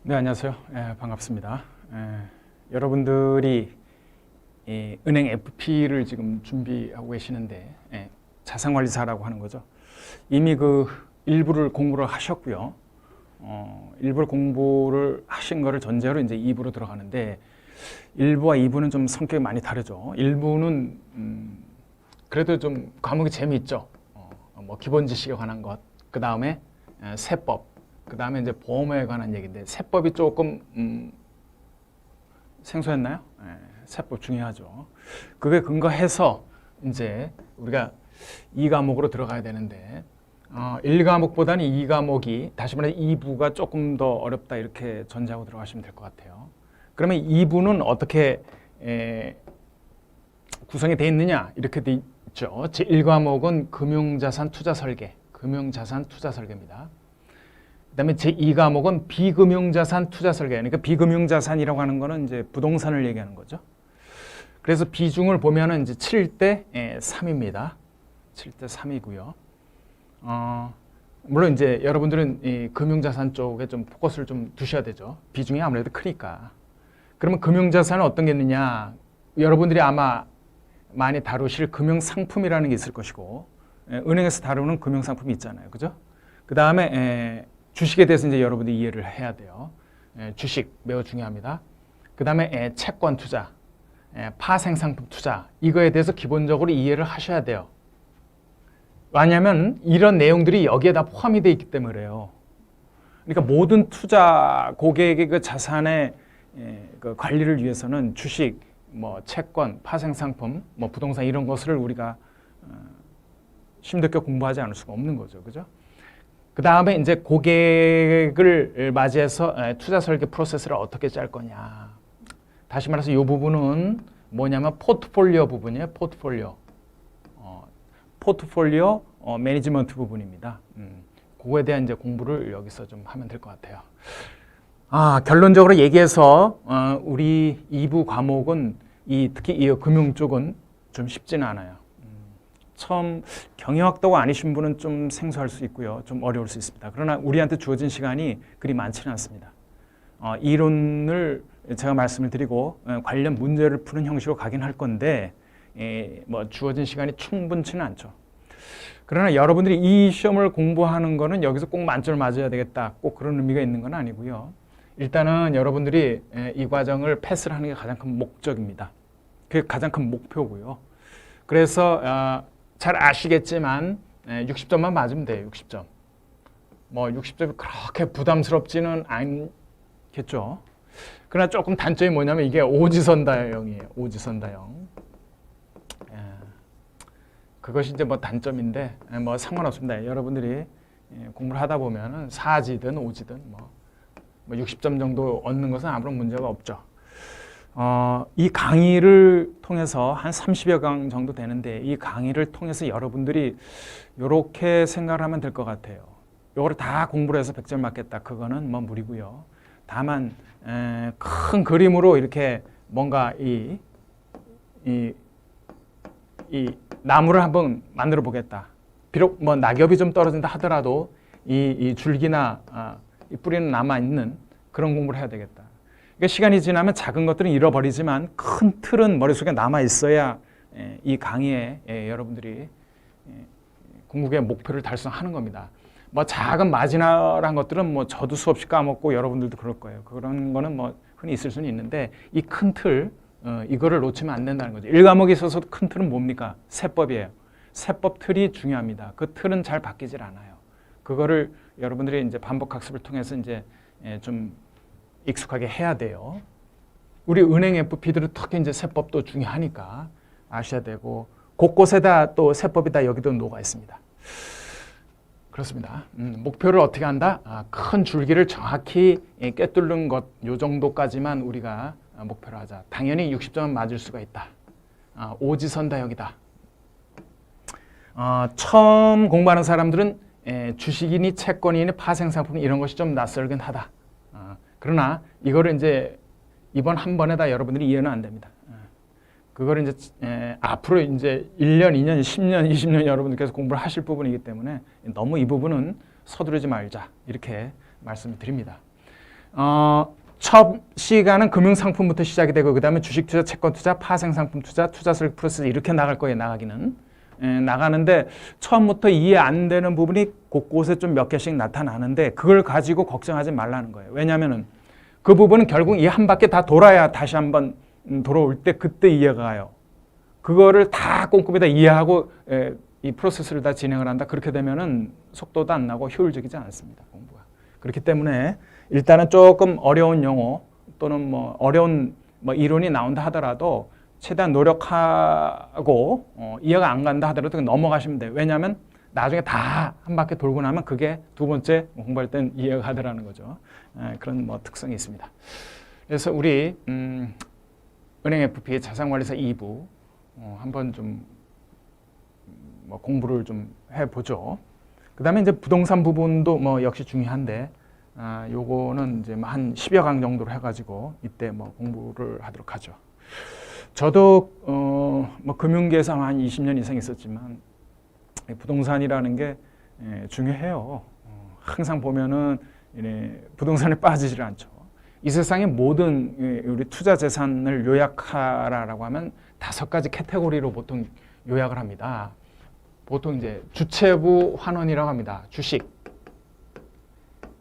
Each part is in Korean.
네, 안녕하세요. 반갑습니다. 여러분들이 은행 FP를 지금 준비하고 계시는데 자산관리사라고 하는 거죠. 이미 그 일부를 공부를 하셨고요. 일부를 공부를 하신 거를 전제로 이제 2부로 들어가는데 1부와 2부는 좀 성격이 많이 다르죠. 1부는 그래도 좀 과목이 재미있죠. 뭐 기본 지식에 관한 것, 그 다음에 세법, 그 다음에 이제 보험에 관한 얘기인데 세법이 조금 생소했나요? 세법 중요하죠. 그게 근거해서 이제 우리가 2과목으로 들어가야 되는데 1과목보다는 2과목이 다시 말해 2부가 조금 더 어렵다 이렇게 전제하고 들어가시면 될 것 같아요. 그러면 2부는 어떻게 구성이 되어 있느냐 이렇게 되어 있죠. 제1과목은 금융자산 투자 설계, 금융자산 투자 설계입니다. 그다음에 제2과목은 비금융자산 투자 설계. 그러니까 비금융자산이라고 하는 거는 이제 부동산을 얘기하는 거죠. 그래서 비중을 보면은 이제 7대 3입니다. 7대 3이고요. 물론 이제 여러분들은 이 금융자산 쪽에 좀 포커스를 좀 두셔야 되죠. 비중이 아무래도 크니까. 그러면 금융자산은 어떤 게 있느냐? 여러분들이 아마 많이 다루실 금융상품이라는 게 있을 것이고, 은행에서 다루는 금융상품이 있잖아요. 그죠? 그 다음에 주식에 대해서 이제 여러분들이 이해를 해야 돼요. 주식 매우 중요합니다. 그 다음에 채권 투자, 파생상품 투자, 이거에 대해서 기본적으로 이해를 하셔야 돼요. 왜냐하면 이런 내용들이 여기에 다 포함이 되어 있기 때문에 그래요. 그러니까 모든 투자 고객의 그 자산의 그 관리를 위해서는 주식, 뭐 채권, 파생상품, 뭐 부동산 이런 것을 우리가 심도 있게 공부하지 않을 수가 없는 거죠. 그죠? 그 다음에 이제 고객을 맞이해서 투자 설계 프로세스를 어떻게 짤 거냐. 다시 말해서 이 부분은 뭐냐면 포트폴리오 부분이에요. 포트폴리오 매니지먼트 부분입니다. 그거에 대한 이제 공부를 여기서 좀 하면 될 것 같아요. 결론적으로 얘기해서 우리 2부 과목은 특히 이 금융 쪽은 좀 쉽지는 않아요. 처음 경영학도가 아니신 분은 좀 생소할 수 있고요. 좀 어려울 수 있습니다. 그러나 우리한테 주어진 시간이 그리 많지는 않습니다. 이론을 제가 말씀을 드리고 관련 문제를 푸는 형식으로 가긴 할 건데 뭐 주어진 시간이 충분치는 않죠. 그러나 여러분들이 이 시험을 공부하는 거는 여기서 꼭 만점을 맞아야 되겠다. 꼭 그런 의미가 있는 건 아니고요. 일단은 여러분들이 이 과정을 패스를 하는 게 가장 큰 목적입니다. 그게 가장 큰 목표고요. 그래서 잘 아시겠지만 60점만 맞으면 돼요. 60점. 뭐 60점이 그렇게 부담스럽지는 않겠죠. 그러나 조금 단점이 뭐냐면 이게 오지선다형이에요. 오지선다형. 그것이 이제 뭐 단점인데 뭐 상관없습니다. 여러분들이 공부를 하다 보면은 4지든 5지든 뭐 60점 정도 얻는 것은 아무런 문제가 없죠. 이 강의를 통해서 한 30여 강 정도 되는데 이 강의를 통해서 여러분들이 이렇게 생각을 하면 될 것 같아요. 이거를 다 공부를 해서 100점 맞겠다. 그거는 뭐 무리고요. 다만 큰 그림으로 이렇게 뭔가 이 나무를 한번 만들어 보겠다. 비록 뭐 낙엽이 좀 떨어진다 하더라도 이 줄기나 이 뿌리는 남아 있는 그런 공부를 해야 되겠다. 그러니까 시간이 지나면 작은 것들은 잃어버리지만 큰 틀은 머릿속에 남아 있어야 이 강의에 여러분들이 궁극의 목표를 달성하는 겁니다. 뭐 작은 마지막한 것들은 뭐 저도 수없이 까먹고 여러분들도 그럴 거예요. 그런 거는 뭐 흔히 있을 수는 있는데 이 큰 틀, 이거를 놓치면 안 된다는 거죠. 1과목에 있어서도 큰 틀은 뭡니까? 세법이에요. 세법 틀이 중요합니다. 그 틀은 잘 바뀌질 않아요. 그거를 여러분들이 이제 반복 학습을 통해서 이제 좀 익숙하게 해야 돼요. 우리 은행 FP들은 특히 이제 세법도 중요하니까 아셔야 되고 곳곳에다 또 세법이 다 여기도 녹아 있습니다. 그렇습니다. 목표를 어떻게 한다? 큰 줄기를 정확히 꿰뚫는 것, 요 정도까지만 우리가 목표로 하자. 당연히 60점은 맞을 수가 있다. 오지선다형이다. 처음 공부하는 사람들은 주식이니 채권이니 파생상품 이런 것이 좀 낯설긴 하다. 그러나 이거를 이제 이번 한 번에다 여러분들이 이해는 안 됩니다. 그거를 이제 앞으로 이제 1년, 2년, 10년, 20년 여러분들께서 공부를 하실 부분이기 때문에 너무 이 부분은 서두르지 말자 이렇게 말씀을 드립니다. 첫 시간은 금융상품부터 시작이 되고 그 다음에 주식투자, 채권투자, 파생상품 투자, 투자설 프로세스 이렇게 나갈 거예요. 나가는데 처음부터 이해 안 되는 부분이 곳곳에 좀 몇 개씩 나타나는데 그걸 가지고 걱정하지 말라는 거예요. 왜냐하면 그 부분은 결국 이 한 바퀴 다 돌아야 다시 한번 돌아올 때 그때 이해가 가요. 그거를 다 꼼꼼히 다 이해하고 이 프로세스를 다 진행을 한다. 그렇게 되면은 속도도 안 나고 효율적이지 않습니다. 공부가. 그렇기 때문에 일단은 조금 어려운 용어 또는 뭐 어려운 뭐 이론이 나온다 하더라도 최대한 노력하고 이해가 안 간다 하더라도 넘어가시면 돼요. 왜냐하면 나중에 다 한 바퀴 돌고 나면 그게 두 번째 공부할 땐 이해가 가더라는 거죠. 그런 뭐 특성이 있습니다. 그래서 우리 은행 FP 자산관리사 2부 한번 좀 뭐 공부를 좀 해보죠. 그 다음에 이제 부동산 부분도 뭐 역시 중요한데 요거는 이제 한 10여 강 정도로 해가지고 이때 뭐 공부를 하도록 하죠. 저도 뭐 금융계에서 한 20년 이상 있었지만 부동산이라는 게 중요해요. 항상 보면은 부동산에 빠지질 않죠. 이 세상의 모든 우리 투자 재산을 요약하라라고 하면 5가지 카테고리로 보통 요약을 합니다. 보통 이제 주체부 환원이라고 합니다. 주식,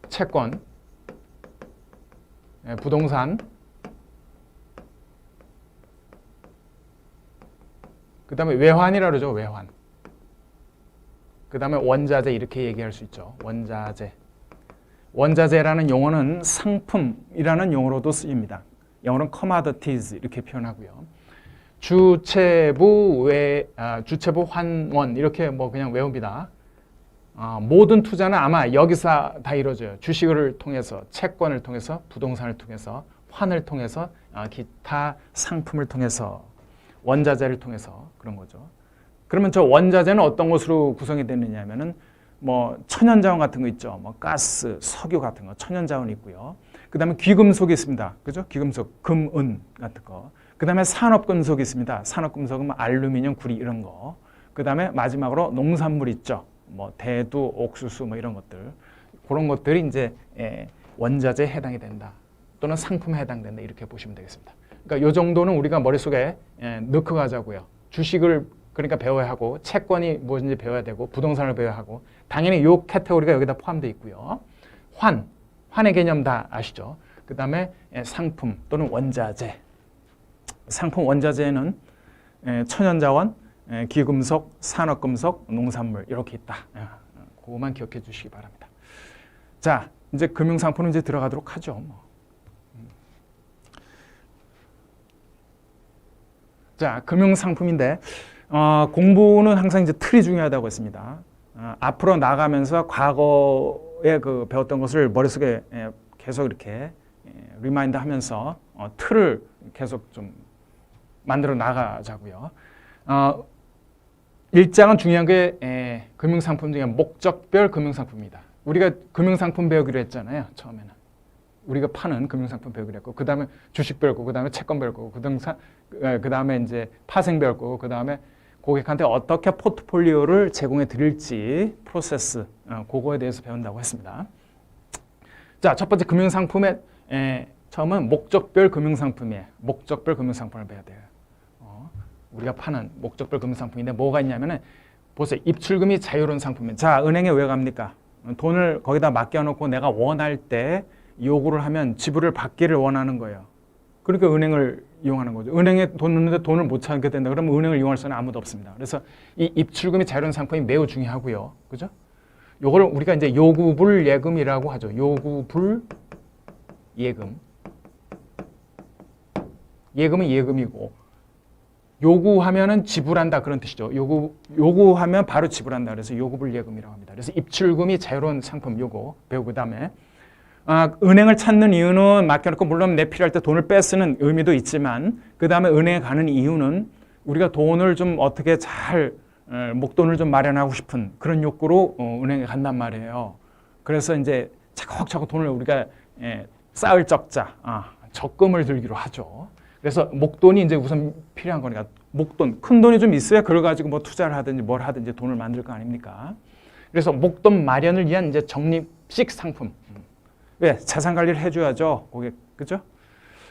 채권, 부동산, 그 다음에 외환이라고 그러죠. 외환. 그 다음에 원자재 이렇게 얘기할 수 있죠. 원자재. 원자재라는 용어는 상품이라는 용어로도 쓰입니다. 영어로는 commodities 이렇게 표현하고요. 주체부 환원 이렇게 뭐 그냥 외웁니다. 모든 투자는 아마 여기서 다 이루어져요. 주식을 통해서, 채권을 통해서, 부동산을 통해서, 환을 통해서, 기타 상품을 통해서, 원자재를 통해서 그런 거죠. 그러면 저 원자재는 어떤 것으로 구성이 되느냐 하면은 뭐 천연자원 같은 거 있죠. 뭐 가스, 석유 같은 거 천연자원이 있고요. 그 다음에 귀금속이 있습니다. 그죠? 귀금속, 금, 은 같은 거. 그 다음에 산업금속이 있습니다. 산업금속은 뭐 알루미늄, 구리 이런 거. 그 다음에 마지막으로 농산물 있죠. 뭐 대두, 옥수수 뭐 이런 것들. 그런 것들이 이제 원자재에 해당이 된다. 또는 상품에 해당된다. 이렇게 보시면 되겠습니다. 그러니까 이 정도는 우리가 머릿속에 넣고 가자고요. 주식을 그러니까 배워야 하고 채권이 무엇인지 배워야 되고 부동산을 배워야 하고 당연히 이 카테고리가 여기다 포함되어 있고요. 환의 개념 다 아시죠? 그 다음에 상품 또는 원자재. 상품 원자재는 천연자원, 귀금속, 산업금속, 농산물 이렇게 있다. 그거만 기억해 주시기 바랍니다. 자, 이제 금융상품은 이제 들어가도록 하죠. 자, 금융상품인데 공부는 항상 이제 틀이 중요하다고 했습니다. 앞으로 나가면서 과거에 그 배웠던 것을 머릿속에 계속 이렇게 리마인드 하면서 틀을 계속 좀 만들어 나가자고요. 1장은 중요한 게 금융상품 중에 목적별 금융상품입니다. 우리가 금융상품 배우기로 했잖아요. 처음에는. 우리가 파는 금융상품 배우기로 했고 그 다음에 주식 배울 거고 그 다음에 채권 배울 거고 그 다음에 이제 파생 배울 거고 그 다음에 고객한테 어떻게 포트폴리오를 제공해 드릴지 프로세스 그거에 대해서 배운다고 했습니다. 자, 첫 번째 금융상품의 처음은 목적별 금융상품이에요. 목적별 금융상품을 배워야 돼요. 우리가 파는 목적별 금융상품인데 뭐가 있냐면은 보세요. 입출금이 자유로운 상품입니다. 자, 은행에 왜 갑니까? 돈을 거기다 맡겨놓고 내가 원할 때 요구를 하면 지불을 받기를 원하는 거예요. 그러니까 은행을 이용하는 거죠. 은행에 돈 넣는데 돈을 못 찾게 된다. 그러면 은행을 이용할 수는 아무도 없습니다. 그래서 이 입출금이 자유로운 상품이 매우 중요하고요. 그죠? 요걸 우리가 이제 요구불 예금이라고 하죠. 요구불 예금. 예금은 예금이고 요구하면은 지불한다 그런 뜻이죠. 요구하면 바로 지불한다. 그래서 요구불 예금이라고 합니다. 그래서 입출금이 자유로운 상품 요거 배우고 그다음에 은행을 찾는 이유는 맡겨놓고 물론 내 필요할 때 돈을 빼쓰는 의미도 있지만 그 다음에 은행에 가는 이유는 우리가 돈을 좀 어떻게 잘 목돈을 좀 마련하고 싶은 그런 욕구로 은행에 간단 말이에요. 그래서 이제 차곡차곡 돈을 우리가 쌓을 적자, 적금을 들기로 하죠. 그래서 목돈이 이제 우선 필요한 거니까 목돈, 큰 돈이 좀 있어야 그걸 가지고 뭐 투자를 하든지 뭘 하든지 돈을 만들 거 아닙니까? 그래서 목돈 마련을 위한 이제 적립식 상품. 왜? 자산 관리를 해줘야죠. 고객, 그죠?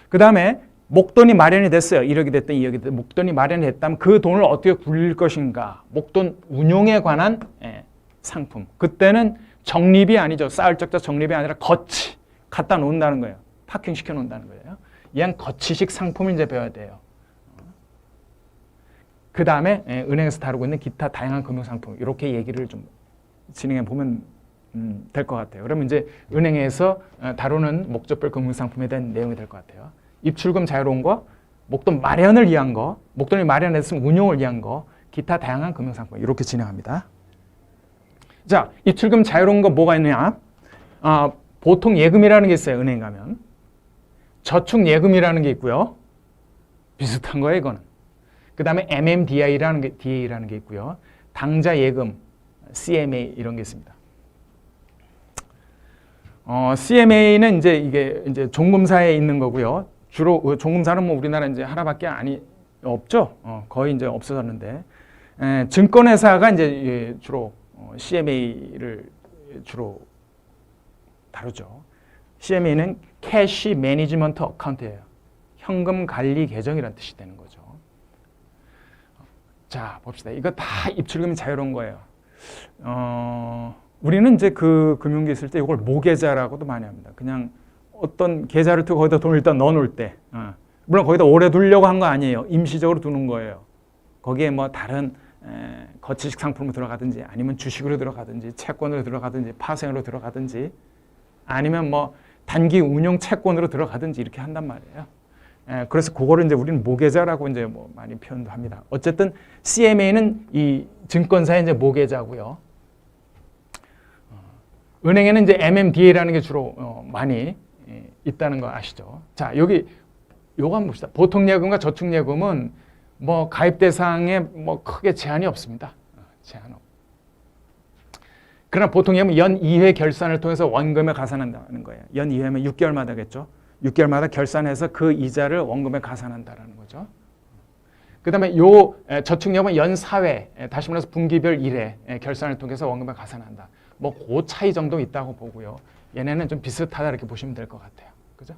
그 다음에 목돈이 마련이 됐어요. 1억이 됐든 2억이 됐든 목돈이 마련이 됐다면 그 돈을 어떻게 굴릴 것인가. 목돈 운용에 관한 상품. 그때는 적립이 아니죠. 쌓을 적자 적립이 아니라 거치. 갖다 놓는다는 거예요. 파킹시켜 놓는다는 거예요. 이한 거치식 상품을 이제 배워야 돼요. 그 다음에 은행에서 다루고 있는 기타 다양한 금융상품. 이렇게 얘기를 좀 진행해 보면 될 것 같아요. 그러면 이제 은행에서 다루는 목적별 금융상품에 대한 내용이 될 것 같아요. 입출금 자유로운 거, 목돈 마련을 위한 거, 목돈이 마련했으면 운용을 위한 거, 기타 다양한 금융상품 이렇게 진행합니다. 자, 입출금 자유로운 거 뭐가 있느냐? 보통 예금이라는 게 있어요. 은행 가면. 저축 예금이라는 게 있고요. 비슷한 거예요, 이거는. 그 다음에 MMDA라는 게 있고요. 당좌 예금, CMA 이런 게 있습니다. CMA는 이제 이게 이제 종금사에 있는 거고요. 주로 종금사는 뭐 우리나라 이제 하나밖에 없죠. 거의 이제 없어졌는데 증권회사가 이제 주로 CMA를 주로 다루죠. CMA는 캐시 매니지먼트 어카운트예요. 현금 관리 계정이라는 뜻이 되는 거죠. 자, 봅시다. 이거 다 입출금이 자유로운 거예요. 우리는 이제 그 금융계 있을 때 이걸 모계자라고도 많이 합니다. 그냥 어떤 계좌를 두고 거기다 돈을 일단 넣어놓을 때, 물론 거기다 오래 두려고 한 거 아니에요. 임시적으로 두는 거예요. 거기에 뭐 다른 거치식 상품으로 들어가든지 아니면 주식으로 들어가든지 채권으로 들어가든지 파생으로 들어가든지 아니면 뭐 단기 운용 채권으로 들어가든지 이렇게 한단 말이에요. 그래서 그거를 이제 우리는 모계자라고 이제 뭐 많이 표현도 합니다. 어쨌든 CMA는 이 증권사의 이제 모계자고요. 은행에는 이제 MMDA라는 게 주로 많이 있다는 거 아시죠? 자, 여기 요거 한번 봅시다. 보통 예금과 저축 예금은 뭐 가입 대상에 뭐 크게 제한이 없습니다. 제한 없. 그러나 보통 예금은 연 2회 결산을 통해서 원금에 가산한다는 거예요. 연 2회면 6개월마다겠죠. 6개월마다 결산해서 그 이자를 원금에 가산한다는 거죠. 그 다음에 요 저축예금은 연 4회, 다시 말해서 분기별 1회 결산을 통해서 원금에 가산한다. 뭐 그 차이 정도 있다고 보고요. 얘네는 좀 비슷하다 이렇게 보시면 될 것 같아요. 그죠?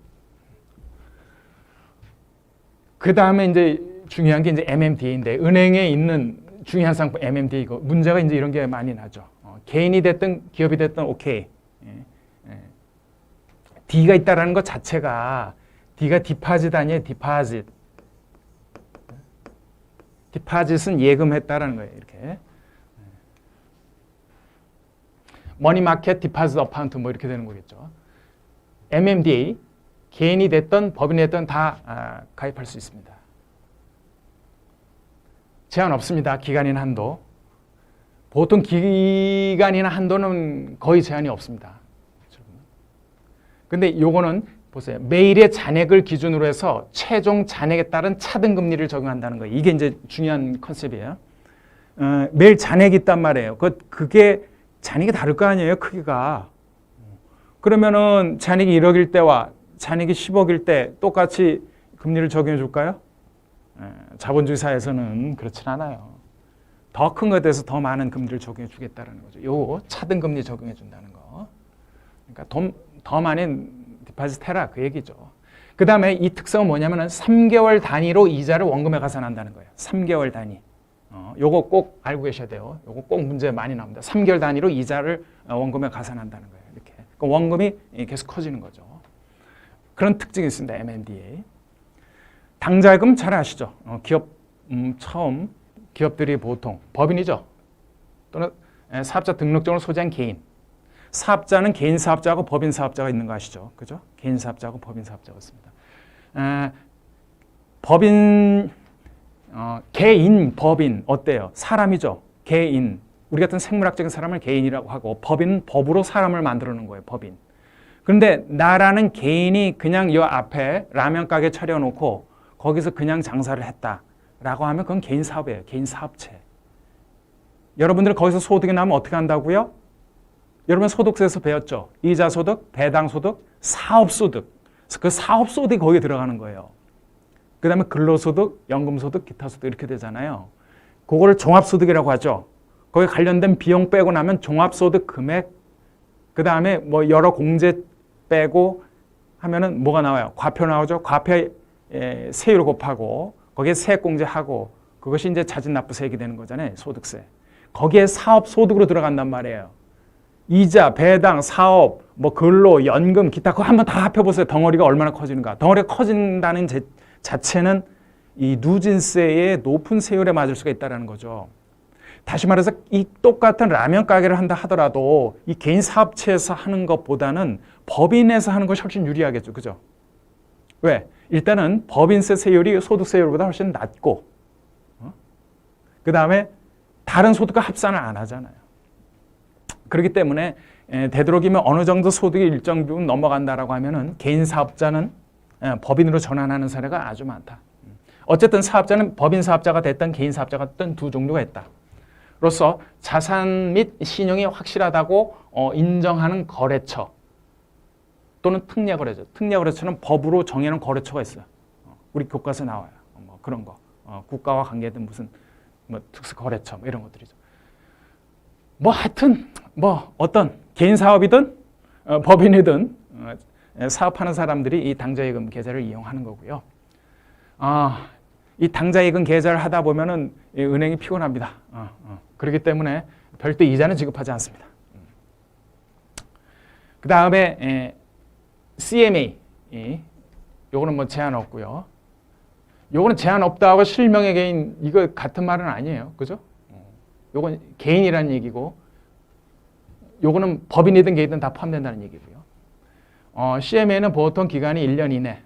그 다음에 이제 중요한 게 이제 MMDA인데 은행에 있는 중요한 상품 MMDA 이거 문제가 이제 이런 게 많이 나죠. 개인이 됐든 기업이 됐든 오케이. D가 있다라는 것 자체가 D가 디파짓 아니에요. 디파짓. 디파짓은 예금했다라는 거예요. 이렇게. 머니마켓 디파짓 어카운트 뭐 이렇게 되는 거겠죠. MMDA 개인이 됐든 법인이 됐든 다 가입할 수 있습니다. 제한 없습니다. 기간이나 한도. 보통 기간이나 한도는 거의 제한이 없습니다. 근데 요거는 보세요. 매일의 잔액을 기준으로 해서 최종 잔액에 따른 차등금리를 적용한다는 거예요. 이게 이제 중요한 컨셉이에요. 매일 잔액이 있단 말이에요. 그게 잔액이 다를 거 아니에요, 크기가. 그러면은 잔액이 1억일 때와 잔액이 10억일 때 똑같이 금리를 적용해 줄까요? 자본주의 사회에서는 그렇진 않아요. 더 큰 것에 대해서 더 많은 금리를 적용해 주겠다는 거죠. 요 차등금리 적용해 준다는 거. 그러니까 더 많이 디파짓 해라 그 얘기죠. 그 다음에 이 특성은 뭐냐면은 3개월 단위로 이자를 원금에 가산한다는 거예요. 3개월 단위. 요거 꼭 알고 계셔야 돼요. 요거 꼭 문제 많이 나옵니다. 3개월 단위로 이자를 원금에 가산한다는 거예요. 이렇게. 그러니까 원금이 계속 커지는 거죠. 그런 특징이 있습니다. MMDA. 당좌예금 잘 아시죠? 기업 처음 기업들이 보통 법인이죠. 또는 사업자 등록증을 소지한 개인. 사업자는 개인 사업자하고 법인 사업자가 있는 거 아시죠? 그죠? 개인 사업자하고 법인 사업자가 있습니다. 개인, 법인 어때요? 사람이죠. 개인. 우리 같은 생물학적인 사람을 개인이라고 하고 법인은 법으로 사람을 만들어 놓은 거예요. 법인. 그런데 나라는 개인이 그냥 이 앞에 라면 가게 차려놓고 거기서 그냥 장사를 했다라고 하면 그건 개인 사업이에요. 개인 사업체. 여러분들 거기서 소득이 나면 어떻게 한다고요? 여러분 소득세에서 배웠죠? 이자소득, 배당소득, 사업소득. 그 사업소득이 거기에 들어가는 거예요. 그 다음에 근로소득, 연금소득, 기타소득 이렇게 되잖아요. 그거를 종합소득이라고 하죠. 거기에 관련된 비용 빼고 나면 종합소득 금액, 그 다음에 뭐 여러 공제 빼고 하면은 뭐가 나와요? 과표 나오죠. 과표에 세율을 곱하고 거기에 세액공제하고 그것이 이제 자진납부세액이 되는 거잖아요. 소득세. 거기에 사업 소득으로 들어간단 말이에요. 이자, 배당, 사업, 뭐 근로, 연금, 기타 그거 한번 다 합해보세요. 덩어리가 얼마나 커지는가. 덩어리가 커진다는 자체는 이 누진세의 높은 세율에 맞을 수가 있다는 거죠. 다시 말해서 이 똑같은 라면 가게를 한다 하더라도 이 개인 사업체에서 하는 것보다는 법인에서 하는 것이 훨씬 유리하겠죠. 그죠? 왜? 일단은 법인세 세율이 소득세율보다 훨씬 낮고 그 다음에 다른 소득과 합산을 안 하잖아요. 그렇기 때문에 되도록이면 어느 정도 소득이 일정 부분 넘어간다라고 하면은 개인 사업자는 법인으로 전환하는 사례가 아주 많다. 어쨌든 사업자는 법인 사업자가 됐든 개인 사업자가 됐든 두 종류가 있다. 로서 자산 및 신용이 확실하다고 인정하는 거래처 또는 특례거래처. 특례거래처는 법으로 정해놓은 거래처가 있어요. 우리 교과서에 나와요. 뭐 그런 거. 국가와 관계된 무슨 뭐 특수거래처 뭐 이런 것들이죠. 뭐 하여튼 뭐 어떤 개인 사업이든 법인이든 사업하는 사람들이 이 당좌예금 계좌를 이용하는 거고요. 이 당좌예금 계좌를 하다 보면은 은행이 피곤합니다. 그렇기 때문에 별도 이자는 지급하지 않습니다. 그 다음에 CMA 요거는 뭐 제한 없고요. 요거는 제한 없다고 실명의 개인 이거 같은 말은 아니에요. 그죠? 요건 개인이라는 얘기고 요거는 법인이든 개인이든 다 포함된다는 얘기고요. CMA는 보통 기간이 1년 이내,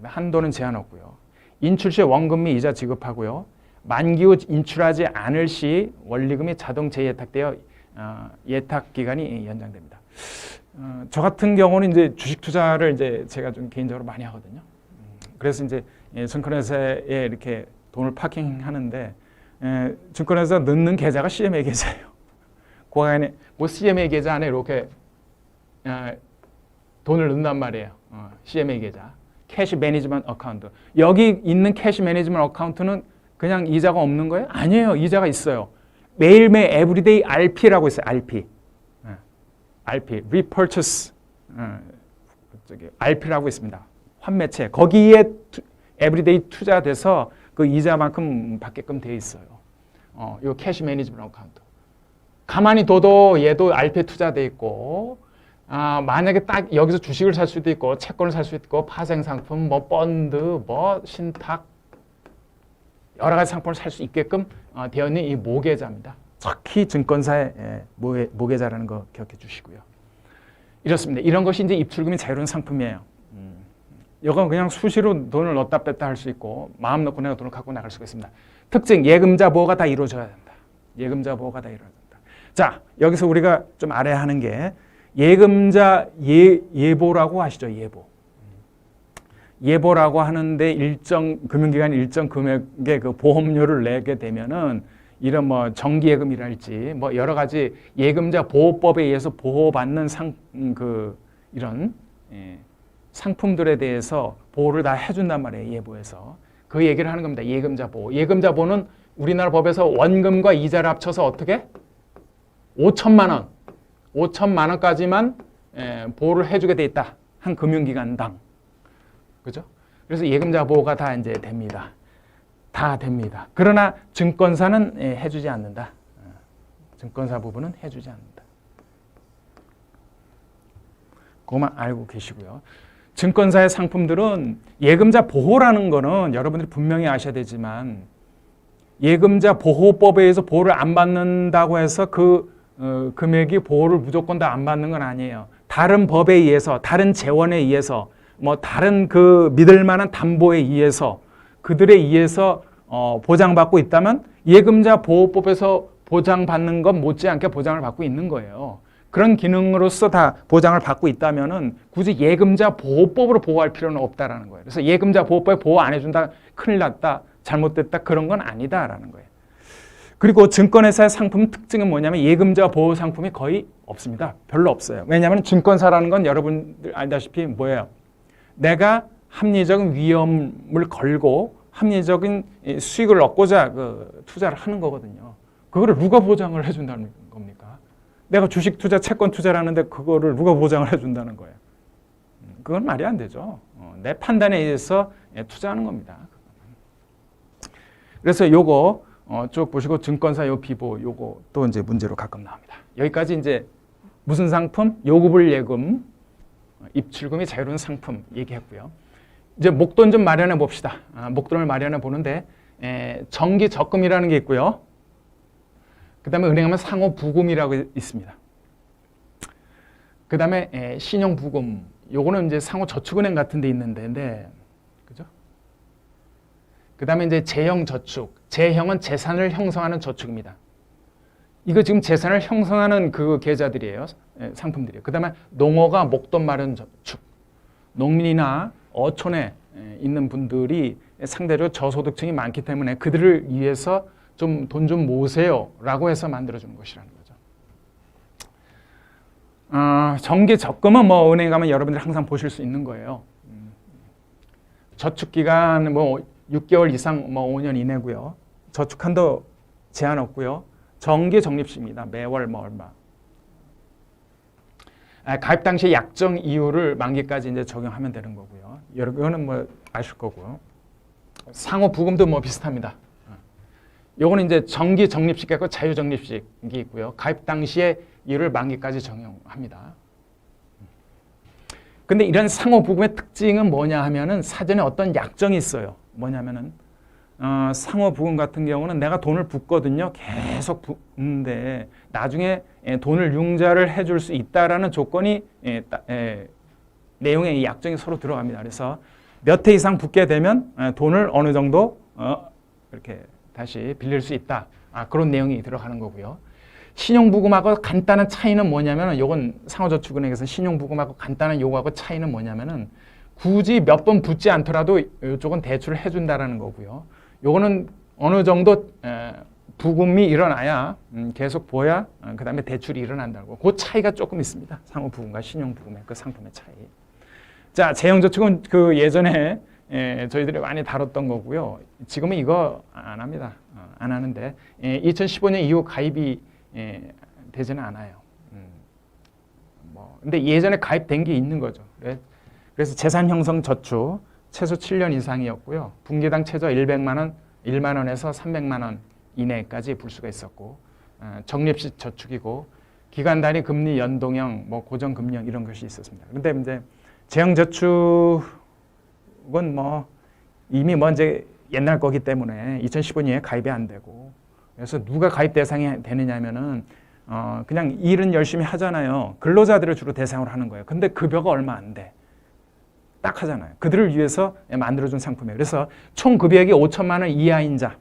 한도는 제한 없고요. 인출 시 원금 및 이자 지급하고요. 만기 후 인출하지 않을 시 원리금이 자동 재예탁되어 예탁 기간이 연장됩니다. 저 같은 경우는 이제 주식 투자를 이제 제가 좀 개인적으로 많이 하거든요. 그래서 이제 증권회사에 이렇게 돈을 파킹하는데 증권회사 넣는 계좌가 CMA 계좌예요. 그 안에 그 CMA 계좌 안에 이렇게 돈을 넣는단 말이에요. CMA 계좌. 캐시 매니지먼트 어카운트. 여기 있는 캐시 매니지먼트 어카운트는 그냥 이자가 없는 거예요? 아니에요. 이자가 있어요. 매일매일 에브리데이 RP라고 있어요. RP. RP. Repurchase. RP라고 있습니다. 환매체. 거기에 에브리데이 투자돼서 그 이자만큼 받게끔 돼 있어요. 이 캐시 매니지먼트 어카운트. 가만히 둬도 얘도 RP에 투자돼 있고 만약에 딱 여기서 주식을 살 수도 있고 채권을 살 수도 있고 파생상품, 뭐 펀드, 뭐 신탁 여러 가지 상품을 살 수 있게끔 되어 있는 이 모계자입니다. 특히 증권사의 모계자라는 거 기억해 주시고요. 이렇습니다. 이런 것이 이제 입출금이 자유로운 상품이에요. 이건 그냥 수시로 돈을 넣었다 뺐다 할 수 있고 마음 놓고 내가 돈을 갖고 나갈 수가 있습니다. 특징, 예금자 보호가 다 이루어져야 된다. 예금자 보호가 다 이루어져야 된다. 자, 여기서 우리가 좀 알아야 하는 게 예금자 예보라고 아시죠? 예보라고 하는데 금융기관이 일정 금액의 그 보험료를 내게 되면은 이런 뭐 정기예금이랄지 뭐 여러 가지 예금자 보호법에 의해서 보호받는 이런 상품들에 대해서 보호를 다 해준단 말이에요. 예보에서. 그 얘기를 하는 겁니다. 예금자 보호. 예금자 보호는 우리나라 법에서 원금과 이자를 합쳐서 어떻게? 5천만 원. 5천만 원까지만 보호를 해주게 돼 있다. 한 금융기관당. 그죠? 그래서 예금자 보호가 다 이제 됩니다. 다 됩니다. 그러나 증권사는 해주지 않는다. 증권사 부분은 해주지 않는다. 그것만 알고 계시고요. 증권사의 상품들은 예금자 보호라는 거는 여러분들이 분명히 아셔야 되지만 예금자 보호법에 의해서 보호를 안 받는다고 해서 그 금액이 보호를 무조건 다 안 받는 건 아니에요. 다른 법에 의해서, 다른 재원에 의해서, 뭐 다른 그 믿을 만한 담보에 의해서 그들에 의해서 보장받고 있다면 예금자 보호법에서 보장받는 것 못지않게 보장을 받고 있는 거예요. 그런 기능으로서 다 보장을 받고 있다면은 굳이 예금자 보호법으로 보호할 필요는 없다라는 거예요. 그래서 예금자 보호법에 보호 안 해준다, 큰일 났다, 잘못됐다 그런 건 아니다라는 거예요. 그리고 증권회사의 상품 특징은 뭐냐면 예금자 보호 상품이 거의 없습니다. 별로 없어요. 왜냐하면 증권사라는 건 여러분들 알다시피 뭐예요? 내가 합리적인 위험을 걸고 합리적인 수익을 얻고자 투자를 하는 거거든요. 그거를 누가 보장을 해준다는 겁니까? 내가 주식 투자, 채권 투자를 하는데 그거를 누가 보장을 해준다는 거예요? 그건 말이 안 되죠. 내 판단에 의해서 투자하는 겁니다. 그래서 요거 쭉 보시고 증권사 요 비보 요거 또 이제 문제로 가끔 나옵니다. 여기까지 이제 무슨 상품? 요구불 예금, 입출금이 자유로운 상품 얘기했고요. 이제 목돈 좀 마련해 봅시다. 목돈을 마련해 보는데 정기 적금이라는 게 있고요. 그 다음에 은행하면 상호 부금이라고 있습니다. 그 다음에 신용 부금, 요거는 이제 상호 저축은행 같은 데 있는데, 그죠? 그 다음에 이제 재형 저축, 재형은 재산을 형성하는 저축입니다. 이거 지금 재산을 형성하는 그 계좌들이에요. 상품들이에요. 그 다음에 농어가 목돈 마련 저축, 농민이나 어촌에 있는 분들이 상대적으로 저소득층이 많기 때문에 그들을 위해서 좀 돈 좀 모으세요 라고 해서 만들어주는 것이라는 거죠. 정기 적금은 뭐 은행 가면 여러분들이 항상 보실 수 있는 거예요. 저축기간 뭐 6개월 이상 뭐 5년 이내고요. 저축한도 제한 없고요. 정기 적립식입니다. 매월 뭐 얼마. 가입 당시 약정 이유를 만기까지 이제 적용하면 되는 거고요. 이거는 뭐 아실 거고요. 상호 부금도 뭐 비슷합니다. 요거는 이제 정기 적립식이 있고 자유 적립식이 있고요. 가입 당시의 이유를 만기까지 적용합니다. 근데 이런 상호 부금의 특징은 뭐냐 하면은 사전에 어떤 약정이 있어요. 뭐냐면은 상호 부금 같은 경우는 내가 돈을 붓거든요. 계속 붓는데 나중에 돈을 융자를 해줄 수 있다라는 조건이 내용의 약정이 서로 들어갑니다. 그래서 몇 해 이상 붓게 되면 돈을 어느 정도 이렇게 다시 빌릴 수 있다. 그런 내용이 들어가는 거고요. 신용부금하고 간단한 차이는 뭐냐면은 요건 상호저축은행에서 신용부금하고 간단한 요거하고 차이는 뭐냐면은 굳이 몇 번 붓지 않더라도 이쪽은 대출을 해준다라는 거고요. 요거는 어느 정도 부금이 일어나야 계속 보야 그 다음에 대출이 일어난다고. 그 차이가 조금 있습니다. 상호부금과 신용부금의 그 상품의 차이. 자, 재형저축은 그 예전에 저희들이 많이 다뤘던 거고요. 지금은 이거 안 합니다. 안 하는데 2015년 이후 가입이 되지는 않아요. 근데 예전에 가입된 게 있는 거죠. 그래서 재산 형성 저축 최소 7년 이상이었고요. 분기당 최저 1만 원에서 300만 원 이내까지 불 수가 있었고, 적립식 저축이고 기간 단위 금리 연동형, 뭐 고정 금리형 이런 것이 있었습니다. 근데 이제 재형 저축은 뭐 이미 이제 옛날 거기 때문에 2015년에 가입이 안 되고, 그래서 누가 가입 대상이 되느냐면은 그냥 일은 열심히 하잖아요. 근로자들을 주로 대상으로 하는 거예요. 근데 급여가 얼마 안 돼. 딱 하잖아요. 그들을 위해서 만들어준 상품이에요. 그래서 총 급여액이 5천만 원 이하인 자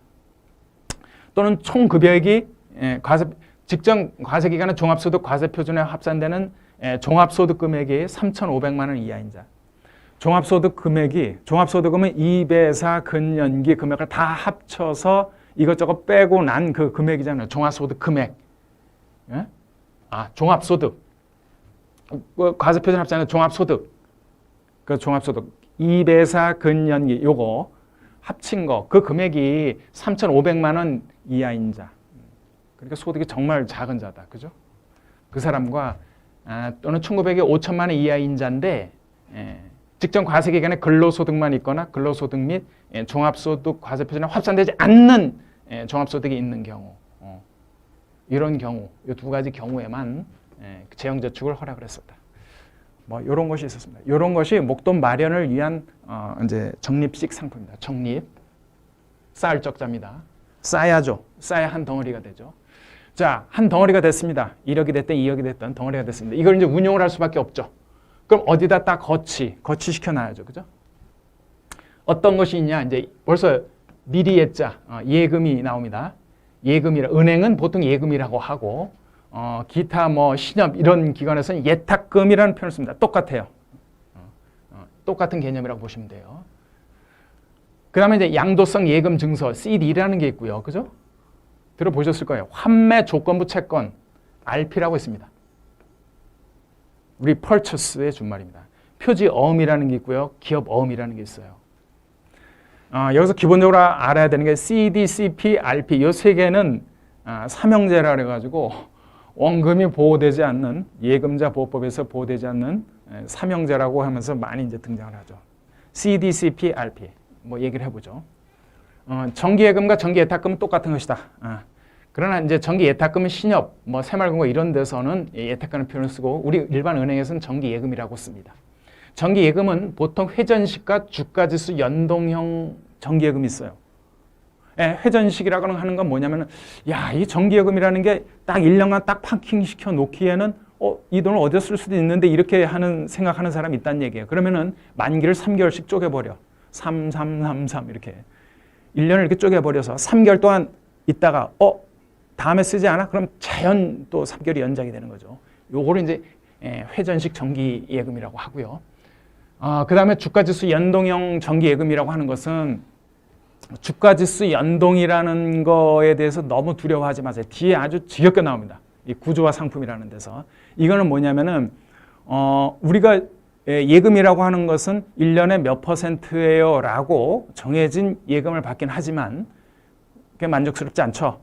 또는 총 급여액이 직전 과세기간은 종합소득 과세표준에 합산되는 종합소득 금액이 3,500만 원 이하인 자. 종합소득 금액은 2배사 근연기 금액을 다 합쳐서 이것저것 빼고 난 그 금액이잖아요. 종합소득 금액. 예? 종합소득. 과세표준 합산은 종합소득. 그 종합소득 2배사 근연기 요거 합친 거 그 금액이 3,500만 원 이하인 자. 그러니까 소득이 정말 작은 자다. 그죠? 그 사람과 또는 총급액이 5천만 원 이하인 자인데 직전 과세 기간에 근로소득만 있거나 근로소득 및 종합소득 과세표준에 합산되지 않는 종합소득이 있는 경우 이런 경우 이 두 가지 경우에만 재형저축을 허락을 했었다. 뭐 이런 것이 있었습니다. 이런 것이 목돈 마련을 위한 이제 적립식 상품입니다. 적립 쌓을 적자입니다. 쌓아야죠. 쌓아야 한 덩어리가 되죠. 자, 한 덩어리가 됐습니다. 1억이 됐든 2억이 됐든 덩어리가 됐습니다. 이걸 이제 운용을 할 수밖에 없죠. 그럼 어디다 딱 거치시켜 놔야죠. 그죠? 어떤 것이 있냐? 이제 벌써 미리 예자, 예금이 나옵니다. 예금이라, 은행은 보통 예금이라고 하고, 기타 뭐 신협 이런 기관에서는 예탁금이라는 표현을 씁니다. 똑같아요. 똑같은 개념이라고 보시면 돼요. 그 다음에 이제 양도성 예금 증서, CD라는 게 있고요. 그죠? 들어보셨을 거예요. 환매 조건부 채권, RP라고 있습니다. repurchase의 준말입니다. 표지 어음이라는 게 있고요. 기업 어음이라는 게 있어요. 여기서 기본적으로 알아야 되는 게 CD, CP, RP 이 세 개는 삼형제라 그래가지고 원금이 보호되지 않는 예금자 보호법에서 보호되지 않는 사명자라고 하면서 많이 이제 등장을 하죠. CDCP, RP 뭐 얘기를 해보죠. 정기예금과 정기예탁금은 똑같은 것이다. 그러나 이제 정기예탁금은 신협, 뭐 새마을금고 이런 데서는 예탁하는 표현을 쓰고 우리 일반 은행에서는 정기예금이라고 씁니다. 정기예금은 보통 회전식과 주가지수 연동형 정기예금이 있어요. 회전식이라고 하는 건 뭐냐면, 이 정기예금이라는 게 딱 1년간 딱 파킹시켜 놓기에는 이 돈을 어디다 쓸 수도 있는데 이렇게 생각하는 사람이 있다는 얘기예요. 그러면은 만기를 3개월씩 쪼개버려. 3, 3, 3, 3 이렇게. 1년을 이렇게 쪼개버려서 3개월 동안 있다가 다음에 쓰지 않아? 그럼 자연 또 3개월이 연장이 되는 거죠. 요거를 이제 회전식 정기예금이라고 하고요. 그 다음에 주가지수 연동형 정기예금이라고 하는 것은 주가지수 연동이라는 거에 대해서 너무 두려워하지 마세요. 뒤에 아주 지겹게 나옵니다. 이 구조화 상품이라는 데서. 이거는 뭐냐면은 우리가 예금이라고 하는 것은 1년에 몇 %예요 라고 정해진 예금을 받긴 하지만 그게 만족스럽지 않죠.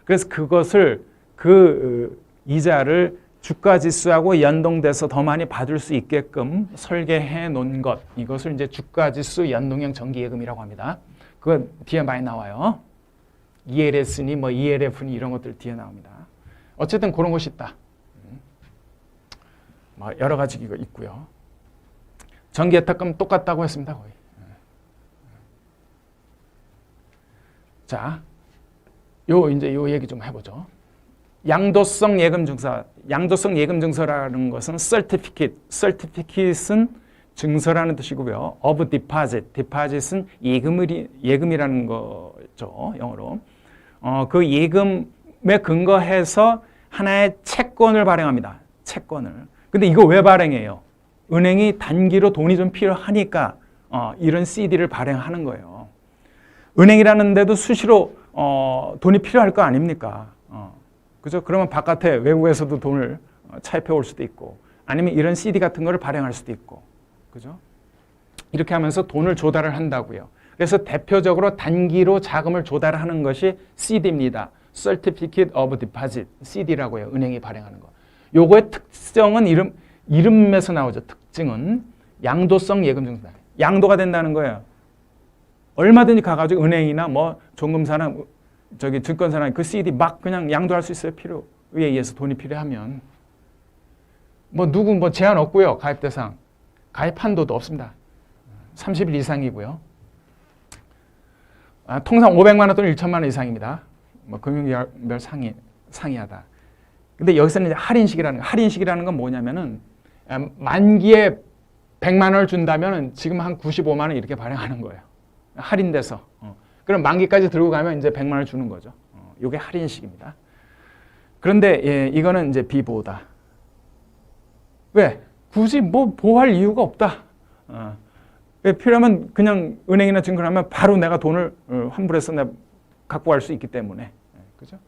그래서 그것을 이자를 주가지수하고 연동돼서 더 많이 받을 수 있게끔 설계해 놓은 것, 이것을 이제 주가지수 연동형 정기예금이라고 합니다. 그거 뒤에 많이 나와요. ELS니 뭐 ELF니 이런 것들 뒤에 나옵니다. 어쨌든 그런 것이 있다. 뭐 여러 가지 이거 있고요. 정기예탁금 똑같다고 했습니다, 거의. 자, 이제 요 얘기 좀 해보죠. 양도성 예금 증서. 양도성 예금 증서라는 것은 certificate은 증서라는 뜻이고요. of deposit은 예금이라는 거죠, 영어로. 그 예금에 근거해서 하나의 채권을 발행합니다. 채권을. 근데 이거 왜 발행해요? 은행이 단기로 돈이 좀 필요하니까 이런 CD를 발행하는 거예요. 은행이라는 데도 수시로 돈이 필요할 거 아닙니까? 그죠? 그러면 바깥에 외국에서도 돈을 차입해 올 수도 있고, 아니면 이런 CD 같은 거를 발행할 수도 있고, 그죠? 이렇게 하면서 돈을 조달을 한다고요. 그래서 대표적으로 단기로 자금을 조달하는 것이 CD입니다. Certificate of Deposit, CD라고 해요. 은행이 발행하는 거. 요거의 특성은 이름에서 나오죠. 특징은 양도성 예금 증서다. 양도가 된다는 거예요. 얼마든지 가가지고 은행이나 뭐 종금사나 증권사나 그 CD 막 그냥 양도할 수 있어요. 필요에 의해서 돈이 필요하면. 누구 제한 없고요. 가입 대상. 가입 한도도 없습니다. 30일 이상이고요. 통상 500만 원 또는 1천만 원 이상입니다. 금융별 상이하다. 근데 여기서는 이제 할인식이라는 건 뭐냐면은 만기에 100만 원을 준다면 지금 한 95만 원 이렇게 발행하는 거예요. 할인돼서. 그럼 만기까지 들고 가면 이제 100만 원을 주는 거죠. 이게 할인식입니다. 그런데 이거는 이제 비보호다. 왜? 굳이 보호할 이유가 없다. 필요하면 그냥 은행이나 증권하면 바로 내가 돈을 환불해서 내가 갖고 갈 수 있기 때문에. 그죠?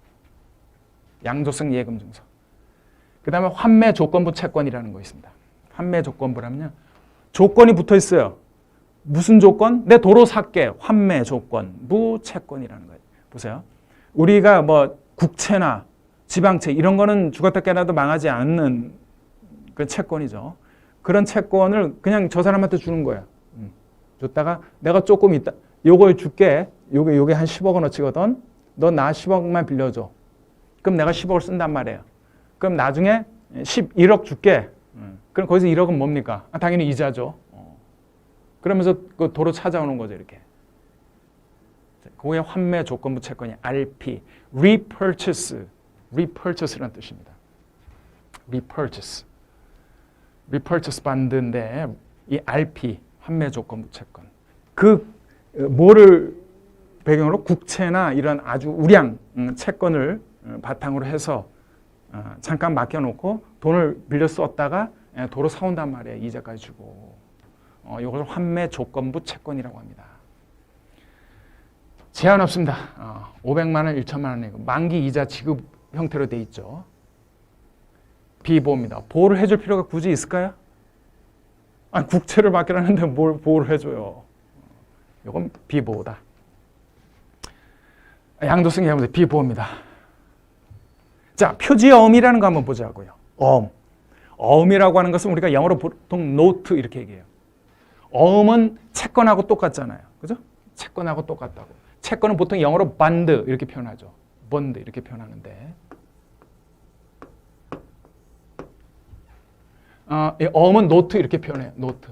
양도성 예금 증서. 그 다음에 환매 조건부 채권이라는 거 있습니다. 환매 조건부라면요. 조건이 붙어 있어요. 무슨 조건? 내 도로 살게. 환매 조건부 채권이라는 거예요. 보세요. 우리가 국채나 지방채 이런 거는 죽었다 깨나도 망하지 않는 그 채권이죠. 그런 채권을 그냥 저 사람한테 주는 거야. 줬다가 내가 조금 있다. 요거 줄게. 요게 한 10억 원어치거든. 너 나 10억만 빌려줘. 그럼 내가 10억을 쓴단 말이에요. 그럼 나중에 11억 줄게. 그럼 거기서 1억은 뭡니까? 당연히 이자죠. 그러면서 그 도로 찾아오는 거죠, 이렇게. 그게 환매 조건부 채권이 RP, repurchase라는 뜻입니다. repurchase 받는데 이 RP, 환매 조건부 채권. 뭐를 배경으로 국채나 이런 아주 우량 채권을 바탕으로 해서 잠깐 맡겨놓고 돈을 빌려 썼다가 도로 사온단 말이에요. 이자까지 주고. 이것을 환매 조건부 채권이라고 합니다. 제한 없습니다. 500만 원, 1천만 원 만기 이자 지급 형태로 돼 있죠. 비보호입니다. 보호를 해줄 필요가 굳이 있을까요? 국채를 맡기라는데 뭘 보호를 해줘요. 이건 비보호다. 양도성 예금은 비보호입니다. 자, 표지어음이라는 거 한번 보자고요. 어음. 어음이라고 하는 것은 우리가 영어로 보통 노트 이렇게 얘기해요. 어음은 채권하고 똑같잖아요. 그죠? 채권하고 똑같다고. 채권은 보통 영어로 반드 이렇게 표현하죠. 번드 이렇게 표현하는데 어음은 노트 이렇게 표현해요. 노트.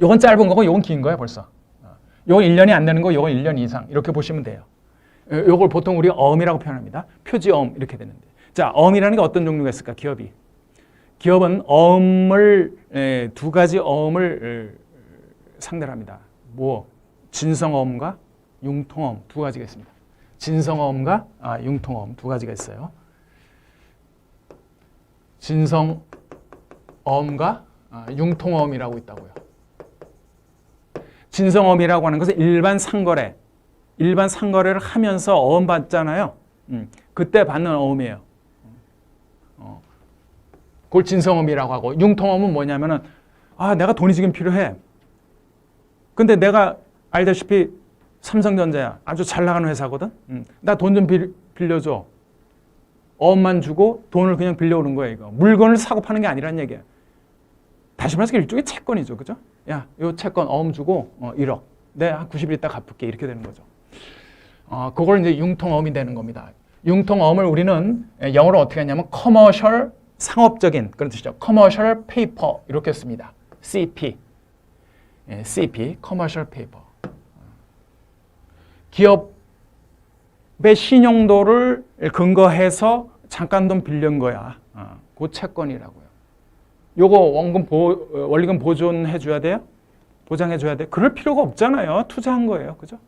요건 짧은 거고 요건 긴 거야 벌써. 요건 1년이 안 되는 거 요건 1년 이상 이렇게 보시면 돼요. 요걸 보통 우리가 어음이라고 표현합니다. 표지어음 이렇게 되는데. 자, 어음이라는 게 어떤 종류가 있을까? 기업이. 기업은 어음을 두 가지 어음을 상대로 합니다. 뭐 진성어음과 융통어음 두 가지가 있습니다. 진성어음과 융통어음 두 가지가 있어요. 진성어음과 융통어음이라고 있다고요. 진성어음이라고 하는 것은 일반 상거래를 하면서 어음 받잖아요. 그때 받는 어음이에요. 그걸 진성어음이라고 하고, 융통어음은 뭐냐면은 내가 돈이 지금 필요해. 근데 내가 알다시피 삼성전자야. 아주 잘 나가는 회사거든. 나 돈 좀 빌려줘. 어음만 주고 돈을 그냥 빌려오는 거예요. 이거 물건을 사고 파는 게 아니란 얘기야. 다시 말해서 일종의 채권이죠. 그죠? 야, 요 채권 어음 주고 1억. 내가 한 90일 있다 갚을게. 이렇게 되는 거죠. 그걸 이제 융통어음이 되는 겁니다. 융통어음을 우리는 영어로 어떻게 하냐면 커머셜, 상업적인 그런 뜻이죠. 커머셜 페이퍼 이렇게 씁니다. CP. CP, 커머셜 페이퍼. 기업의 신용도를 근거해서 잠깐 돈 빌린 거야. 그 채권이라고요. 요거 원리금 보존해 줘야 돼요? 보장해 줘야 돼요? 그럴 필요가 없잖아요. 투자한 거예요. 그죠?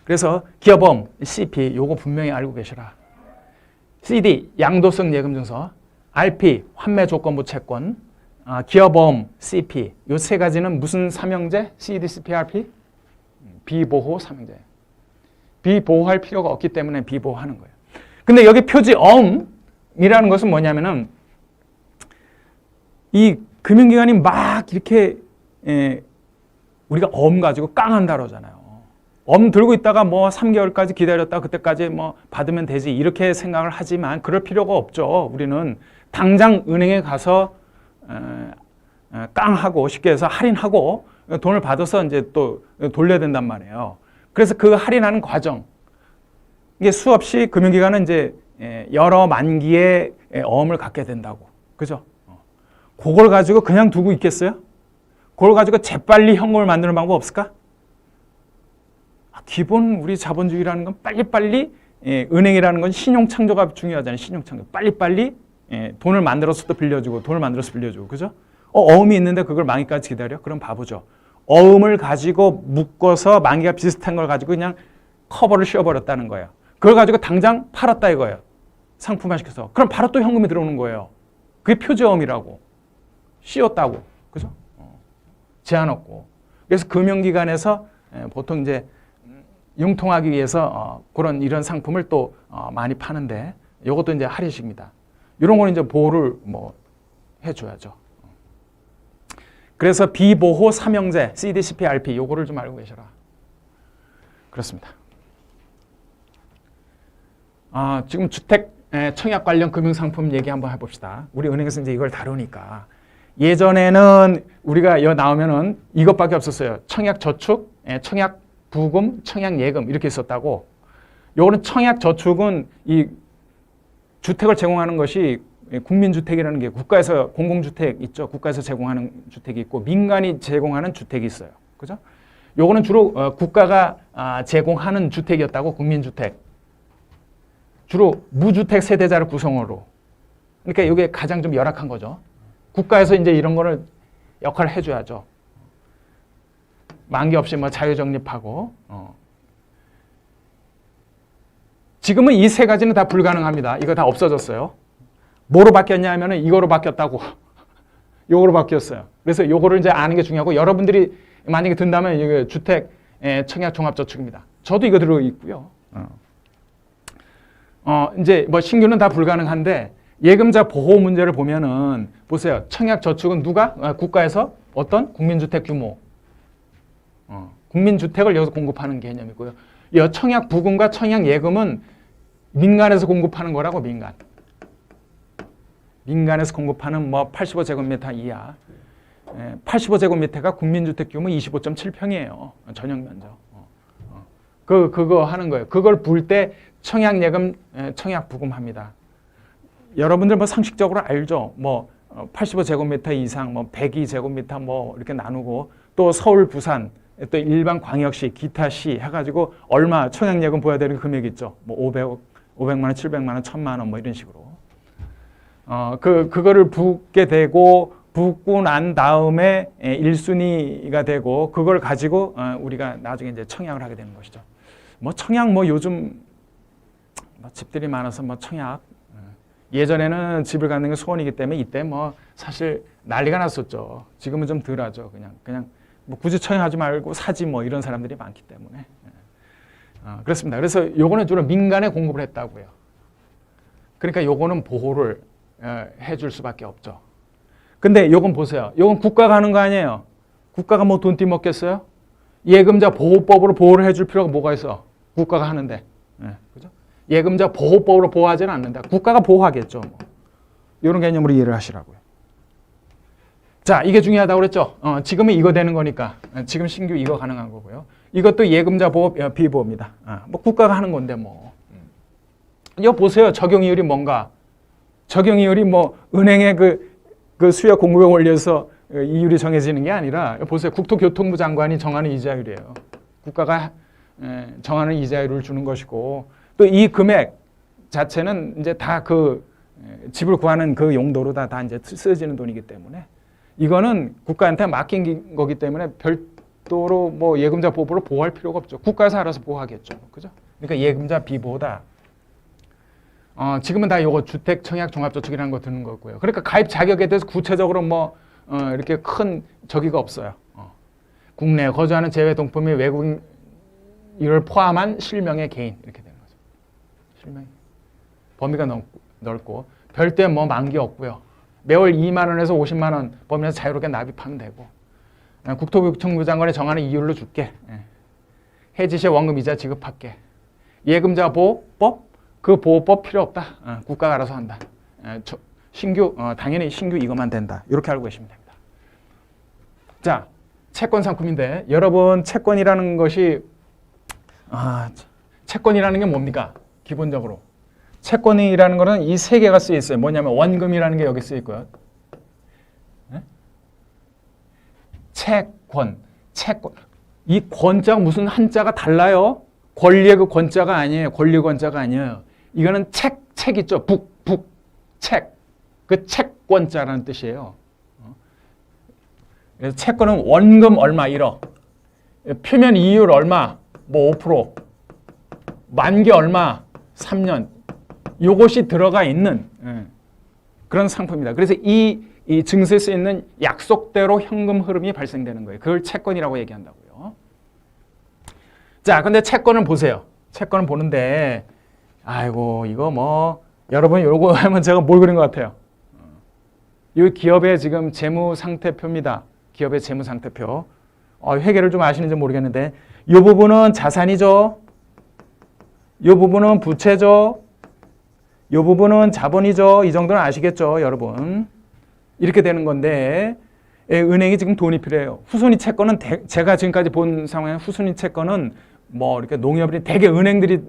그래서 기업어음, CP 요거 분명히 알고 계시라. CD, 양도성 예금증서, RP, 환매조건부 채권, 기업어음, CP 요 세 가지는 무슨 삼형제? CD, CP, RP? 비보호 삼형제. 비보호할 필요가 없기 때문에 비보호하는 거예요. 근데 여기 표지 어음이라는 것은 뭐냐면은 이 금융기관이 막 이렇게 우리가 어음 가지고 깡한다 그러잖아요. 어음 들고 있다가 뭐 3개월까지 기다렸다 그때까지 뭐 받으면 되지 이렇게 생각을 하지만 그럴 필요가 없죠. 우리는 당장 은행에 가서 깡하고 쉽게 해서 할인하고 돈을 받아서 이제 또 돌려야 된단 말이에요. 그래서 그 할인하는 과정 이게 수없이 금융기관은 이제 여러 만기의 어음을 갖게 된다고. 그죠? 그걸 가지고 그냥 두고 있겠어요? 그걸 가지고 재빨리 현금을 만드는 방법 없을까? 기본 우리 자본주의라는 건 빨리빨리 은행이라는 건 신용창조가 중요하잖아요. 신용창조. 빨리빨리 돈을 만들어서 또 빌려주고 돈을 만들어서 빌려주고. 그죠? 어음이 있는데 그걸 만기까지 기다려? 그럼 바보죠. 어음을 가지고 묶어서 만기가 비슷한 걸 가지고 그냥 커버를 씌워버렸다는 거예요. 그걸 가지고 당장 팔았다 이거예요. 상품화 시켜서. 그럼 바로 또 현금이 들어오는 거예요. 그게 표지어음이라고. 씌웠다고. 그죠? 제한 없고. 그래서 금융기관에서 보통 이제 융통하기 위해서 이런 상품을 또 많이 파는데 이것도 이제 할인식입니다. 이런 거는 이제 보호를 뭐 해줘야죠. 그래서 비보호 삼형제 CDCP, RP 요거를 좀 알고 계셔라. 그렇습니다. 지금 주택 청약 관련 금융상품 얘기 한번 해봅시다. 우리 은행에서 이제 이걸 다루니까 예전에는 우리가 여기 나오면은 이것밖에 없었어요. 청약 저축, 청약 부금, 청약 예금 이렇게 있었다고. 요거는 청약 저축은 이 주택을 제공하는 것이 국민주택이라는 게 국가에서 공공주택 있죠. 국가에서 제공하는 주택이 있고 민간이 제공하는 주택이 있어요. 그죠? 요거는 주로 국가가 제공하는 주택이었다고. 국민주택. 주로 무주택 세대자를 구성으로. 그러니까 이게 가장 좀 열악한 거죠. 국가에서 이제 이런 거를 역할을 해줘야죠. 만기 없이 뭐 자유적립하고. 지금은 이 세 가지는 다 불가능합니다. 이거 다 없어졌어요. 뭐로 바뀌었냐 하면은 이거로 바뀌었다고. 요거로 바뀌었어요. 그래서 요거를 이제 아는 게 중요하고 여러분들이 만약에 든다면 이게 주택 청약 종합저축입니다. 저도 이거 들어 있고요. 이제 뭐 신규는 다 불가능한데 예금자 보호 문제를 보면은 보세요. 청약 저축은 누가? 국가에서 어떤 국민주택 규모. 국민주택을 여기서 공급하는 개념이고요. 청약 부금과 청약 예금은 민간에서 공급하는 거라고, 민간. 민간에서 공급하는 뭐 85제곱미터 이하. 85제곱미터가 국민주택 규모 25.7평이에요. 전용 면적. 그거 하는 거예요. 그걸 부을 때 청약예금, 청약부금합니다. 여러분들 뭐 상식적으로 알죠? 뭐 85제곱미터 이상, 뭐 102제곱미터 뭐 이렇게 나누고 또 서울, 부산, 또 일반 광역시, 기타시 해가지고 얼마 청약예금 부어야 되는 금액이 있죠. 뭐 500만 원, 700만 원, 1000만 원 뭐 이런 식으로. 그거를 붓게 되고 붓고 난 다음에 1순위가 되고 그걸 가지고 우리가 나중에 이제 청약을 하게 되는 것이죠. 뭐 청약 뭐 요즘 집들이 많아서 뭐 청약 예전에는 집을 갖는 게 소원이기 때문에 이때 뭐 사실 난리가 났었죠. 지금은 좀 덜하죠. 그냥 뭐 굳이 청약하지 말고 사지 뭐 이런 사람들이 많기 때문에 그렇습니다. 그래서 요거는 주로 민간에 공급을 했다고요. 그러니까 요거는 보호를 해줄 수밖에 없죠. 근데 요건 보세요. 요건 국가가 하는 거 아니에요. 국가가 뭐 돈 띠먹겠어요? 예금자 보호법으로 보호를 해줄 필요가 뭐가 있어? 국가가 하는데. 그죠? 예금자 보호법으로 보호하지는 않는다. 국가가 보호하겠죠. 뭐. 이런 개념으로 이해를 하시라고요. 자, 이게 중요하다고 그랬죠? 지금은 이거 되는 거니까. 지금 신규 이거 가능한 거고요. 이것도 예금자 보호, 비보호입니다. 뭐 국가가 하는 건데 뭐. 이거 보세요. 적용이율이 뭔가. 적용이율이 뭐 은행의 그 수요 공급에 올려서 이율이 정해지는 게 아니라 보세요. 국토교통부 장관이 정하는 이자율이에요. 국가가 정하는 이자율을 주는 것이고 또 이 금액 자체는 이제 다 그 집을 구하는 그 용도로 다 이제 쓰여지는 돈이기 때문에 이거는 국가한테 맡긴 거기 때문에 별도로 뭐 예금자 보호로 보호할 필요가 없죠. 국가에서 알아서 보호하겠죠. 그죠? 그러니까 예금자 비보호다. 지금은 다 이거 주택 청약 종합저축이라는 거 드는 거고요. 그러니까 가입 자격에 대해서 구체적으로 뭐 이렇게 큰 저기가 없어요. 국내에 거주하는 재외 동포 및 외국인을 포함한 실명의 개인 이렇게 되는 거죠. 실명 범위가 넓고 별도의 뭐 만기 없고요. 매월 2만 원에서 50만 원 범위에서 자유롭게 납입하면 되고 국토교통부 장관이 정하는 이율로 줄게. 해지 시 원금 이자 지급할게. 예금자 보호법 그 보호법 필요 없다. 국가가 알아서 한다. 신규 당연히 신규 이것만 된다. 이렇게 알고 계시면 됩니다. 자, 채권 상품인데 여러분 채권이라는 것이 채권이라는 게 뭡니까? 기본적으로 채권이라는 거는 이 세 개가 쓰여 있어요. 뭐냐면 원금이라는 게 여기 쓰여 있고요. 채권. 이 권자가 무슨 한자가 달라요? 권리의 그 권자가 아니에요. 권리 권자가 아니에요. 이거는 책 있죠. 책. 그 채권자라는 뜻이에요. 그래서 채권은 원금 얼마 1억, 표면 이율 얼마, 뭐 5%, 만기 얼마 3년. 요것이 들어가 있는 그런 상품입니다. 그래서 이 증서에 쓰여 있는 약속대로 현금 흐름이 발생되는 거예요. 그걸 채권이라고 얘기한다고요. 자, 근데 채권을 보세요. 채권을 보는데 아이고 이거 뭐 여러분 요거 하면 제가 뭘 그린 것 같아요? 이 기업의 지금 재무 상태표입니다. 기업의 재무 상태표. 회계를 좀 아시는지 모르겠는데 이 부분은 자산이죠. 이 부분은 부채죠. 이 부분은 자본이죠. 이 정도는 아시겠죠, 여러분. 이렇게 되는 건데 은행이 지금 돈이 필요해요. 후순위 채권은 제가 지금까지 본 상황에 후순위 채권은 뭐 이렇게 농협이 대개 은행들이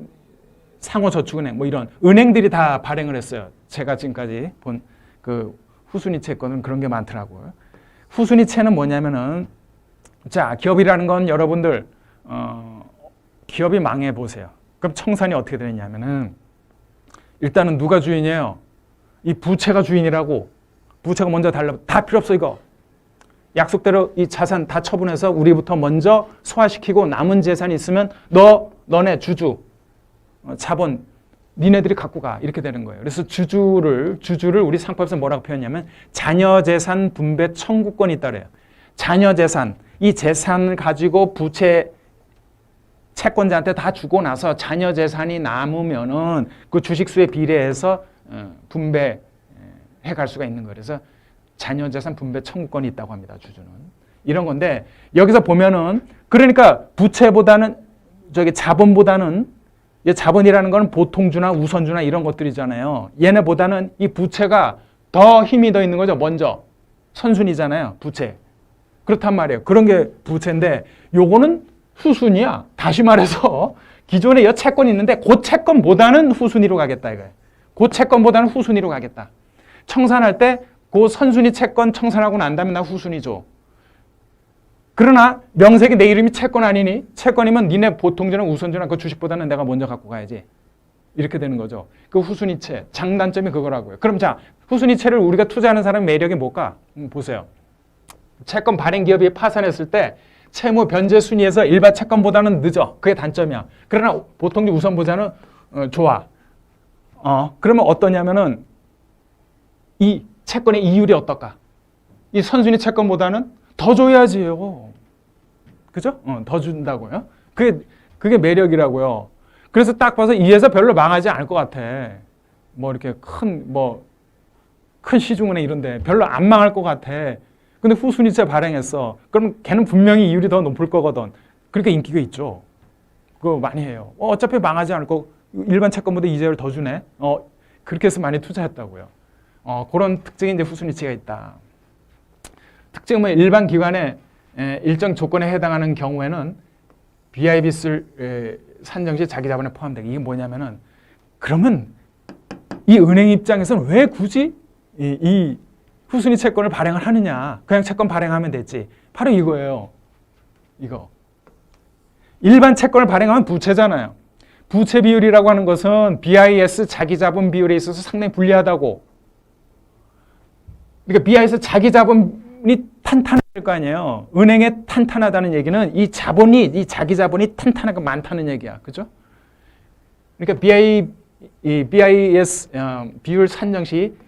상호저축은행 뭐 이런 은행들이 다 발행을 했어요. 제가 지금까지 본 그 후순위 채권은 그런 게 많더라고요. 후순위 채는 뭐냐면은 자, 기업이라는 건 여러분들 기업이 망해 보세요. 그럼 청산이 어떻게 되느냐면은 일단은 누가 주인이에요? 이 부채가 주인이라고. 부채가 먼저 달라. 다 필요 없어 이거. 약속대로 이 자산 다 처분해서 우리부터 먼저 소화시키고 남은 재산이 있으면 너네 주주 자본 니네들이 갖고 가 이렇게 되는 거예요. 그래서 주주를 우리 상법에서 뭐라고 표현하냐면 자녀재산 분배 청구권이 있다 그래요. 자녀재산 이 재산을 가지고 부채 채권자한테 다 주고 나서 자녀재산이 남으면은 그 주식수에 비례해서 분배해 갈 수가 있는 거예요. 그래서 자녀재산 분배 청구권이 있다고 합니다. 주주는 이런 건데, 여기서 보면은 그러니까 부채보다는 저기 자본보다는 이 자본이라는 건 보통주나 우선주나 이런 것들이잖아요. 얘네보다는 이 부채가 더 힘이 더 있는 거죠. 먼저 선순위잖아요. 부채. 그렇단 말이에요. 그런 게 부채인데 요거는 후순위야. 다시 말해서 기존에 여 채권이 있는데 그 채권보다는 후순위로 가겠다 이거예요. 그 채권보다는 후순위로 가겠다. 청산할 때 그 선순위 채권 청산하고 난 다음에 나 후순위 줘. 그러나 명색이 내 이름이 채권 아니니? 채권이면 니네 보통주나 우선주나 그 주식보다는 내가 먼저 갖고 가야지. 이렇게 되는 거죠. 그 후순위채, 장단점이 그거라고요. 그럼 자, 후순위채를 우리가 투자하는 사람의 매력이 뭘까? 보세요. 채권 발행 기업이 파산했을 때 채무 변제 순위에서 일반 채권보다는 늦어. 그게 단점이야. 그러나 보통주 우선보다는 좋아. 그러면 어떠냐면은 이 채권의 이율이 어떨까? 이 선순위 채권보다는 더 줘야지요. 그죠? 더 준다고요. 그게 매력이라고요. 그래서 딱 봐서 이 회사 별로 망하지 않을 것 같아. 뭐 이렇게 큰 시중은행 이런데 별로 안 망할 것 같아. 근데 후순위채 발행했어. 그럼 걔는 분명히 이율이 더 높을 거거든. 그러니까 인기가 있죠. 그거 많이 해요. 어차피 망하지 않을 거 일반 채권보다 이자율 더 주네. 그렇게 해서 많이 투자했다고요. 그런 특징이 이제 후순위채가 있다. 특징은 뭐 일반 기관의 일정 조건에 해당하는 경우에는 BIBS를 산정 시 자기 자본에 포함되게. 이게 뭐냐면은 그러면 이 은행 입장에서는 왜 굳이 이 후순위 채권을 발행을 하느냐. 그냥 채권 발행하면 됐지. 바로 이거예요. 이거. 일반 채권을 발행하면 부채잖아요. 부채 비율이라고 하는 것은 BIS 자기 자본 비율에 있어서 상당히 불리하다고. 그러니까 BIS 자기 자본이 탄탄할 거 아니에요. 은행에 탄탄하다는 얘기는 이 자기 자본이 탄탄하고 많다는 얘기야. 그죠? 그러니까 BIS 비율 산정 시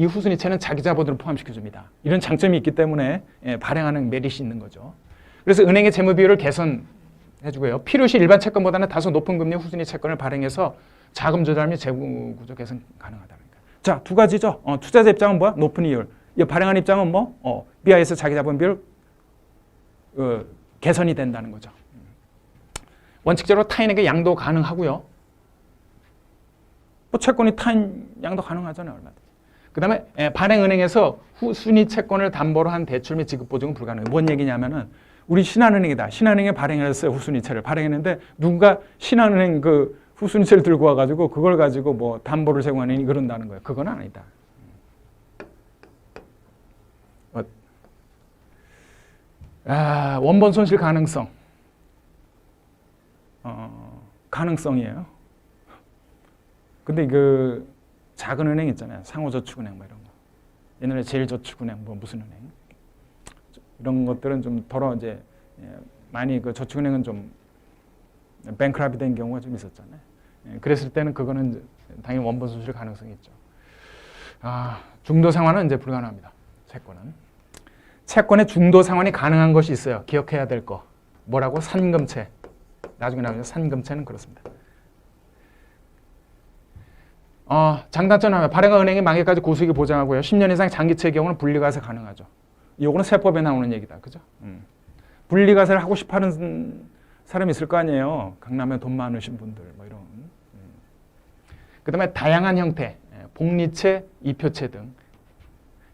이 후순위채는 자기 자본으로 포함시켜줍니다. 이런 장점이 있기 때문에 발행하는 메리트이 있는 거죠. 그래서 은행의 재무 비율을 개선해주고요. 필요시 일반 채권보다는 다소 높은 금리 후순위 채권을 발행해서 자금 조달 및 재무 구조 개선 가능하다는 거예요. 자, 두 가지죠. 투자자 입장은 뭐야? 높은 이율. 발행한 입장은 뭐? BIS 자기 자본 비율 개선이 된다는 거죠. 원칙적으로 타인에게 양도 가능하고요. 뭐 채권이 타인 양도 가능하잖아요. 얼마든지. 그 다음에 발행은행에서 후순위 채권을 담보로 한 대출 및 지급 보증은 불가능해요. 뭔 얘기냐면은 우리 신한은행이다. 신한은행에 발행을 했어요. 후순위채를 발행했는데 누군가 신한은행 그 후순위채를 들고 와가지고 그걸 가지고 뭐 담보를 제공하니 그런다는 거예요. 그건 아니다. 원본 손실 가능성. 가능성이에요. 근데 그 작은 은행 있잖아요. 상호저축은행 뭐 이런 거. 옛날에 제일저축은행 뭐 무슨 은행. 이런 것들은 좀 덜어 이제 많이 그 저축은행은 좀 뱅크럽이 된 경우가 좀 있었잖아요. 그랬을 때는 그거는 당연히 원본 손실 가능성이 있죠. 중도 상환은 이제 불가능합니다. 채권의 중도 상환이 가능한 것이 있어요. 기억해야 될 거. 뭐라고? 산금채. 나중에 나오죠. 산금채는 그렇습니다. 장단점 하면 발행한 은행이 만기까지 고수익을 보장하고요. 10년 이상 장기채의 경우는 분리과세 가능하죠. 이거는 세법에 나오는 얘기다. 그죠? 분리과세를 하고 싶어 하는 사람이 있을 거 아니에요. 강남에 돈 많으신 분들 뭐 이런. 그 다음에 다양한 형태, 복리채, 이표채 등.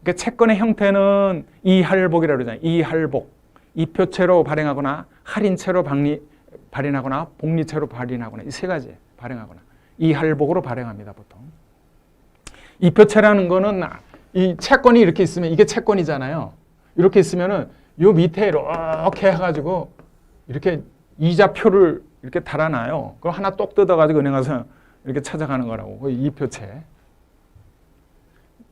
그러니까 채권의 형태는 이할복이라고 그러잖아요. 이할복. 이표채로 발행하거나 할인채로 발행하거나 복리채로 발행하거나 이 세 가지 발행하거나 이할복으로 발행합니다. 보통. 이표채라는 거는 이 채권이 이렇게 있으면 이게 채권이잖아요. 이렇게 있으면은 요 밑에 이렇게 해가지고 이렇게 이자표를 이렇게 달아놔요. 그럼 하나 똑 뜯어가지고 은행 가서 이렇게 찾아가는 거라고. 그 이표채.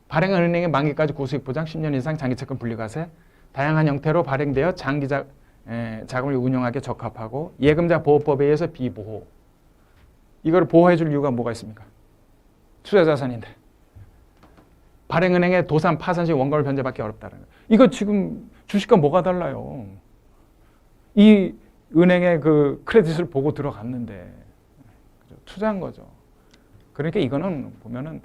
발행한 은행의 만기까지 고수익 보장 10년 이상 장기채권 분리과세 다양한 형태로 발행되어 장기 자금을 운용하기에 적합하고 예금자 보호법에 의해서 비보호. 이걸 보호해 줄 이유가 뭐가 있습니까? 투자자산인데. 발행은행의 도산, 파산 시 원가를 변제받기 어렵다는 거예요. 이거 지금 주식과 뭐가 달라요? 이 은행의 그 크레딧을 보고 들어갔는데 투자한 거죠. 그러니까 이거는 보면은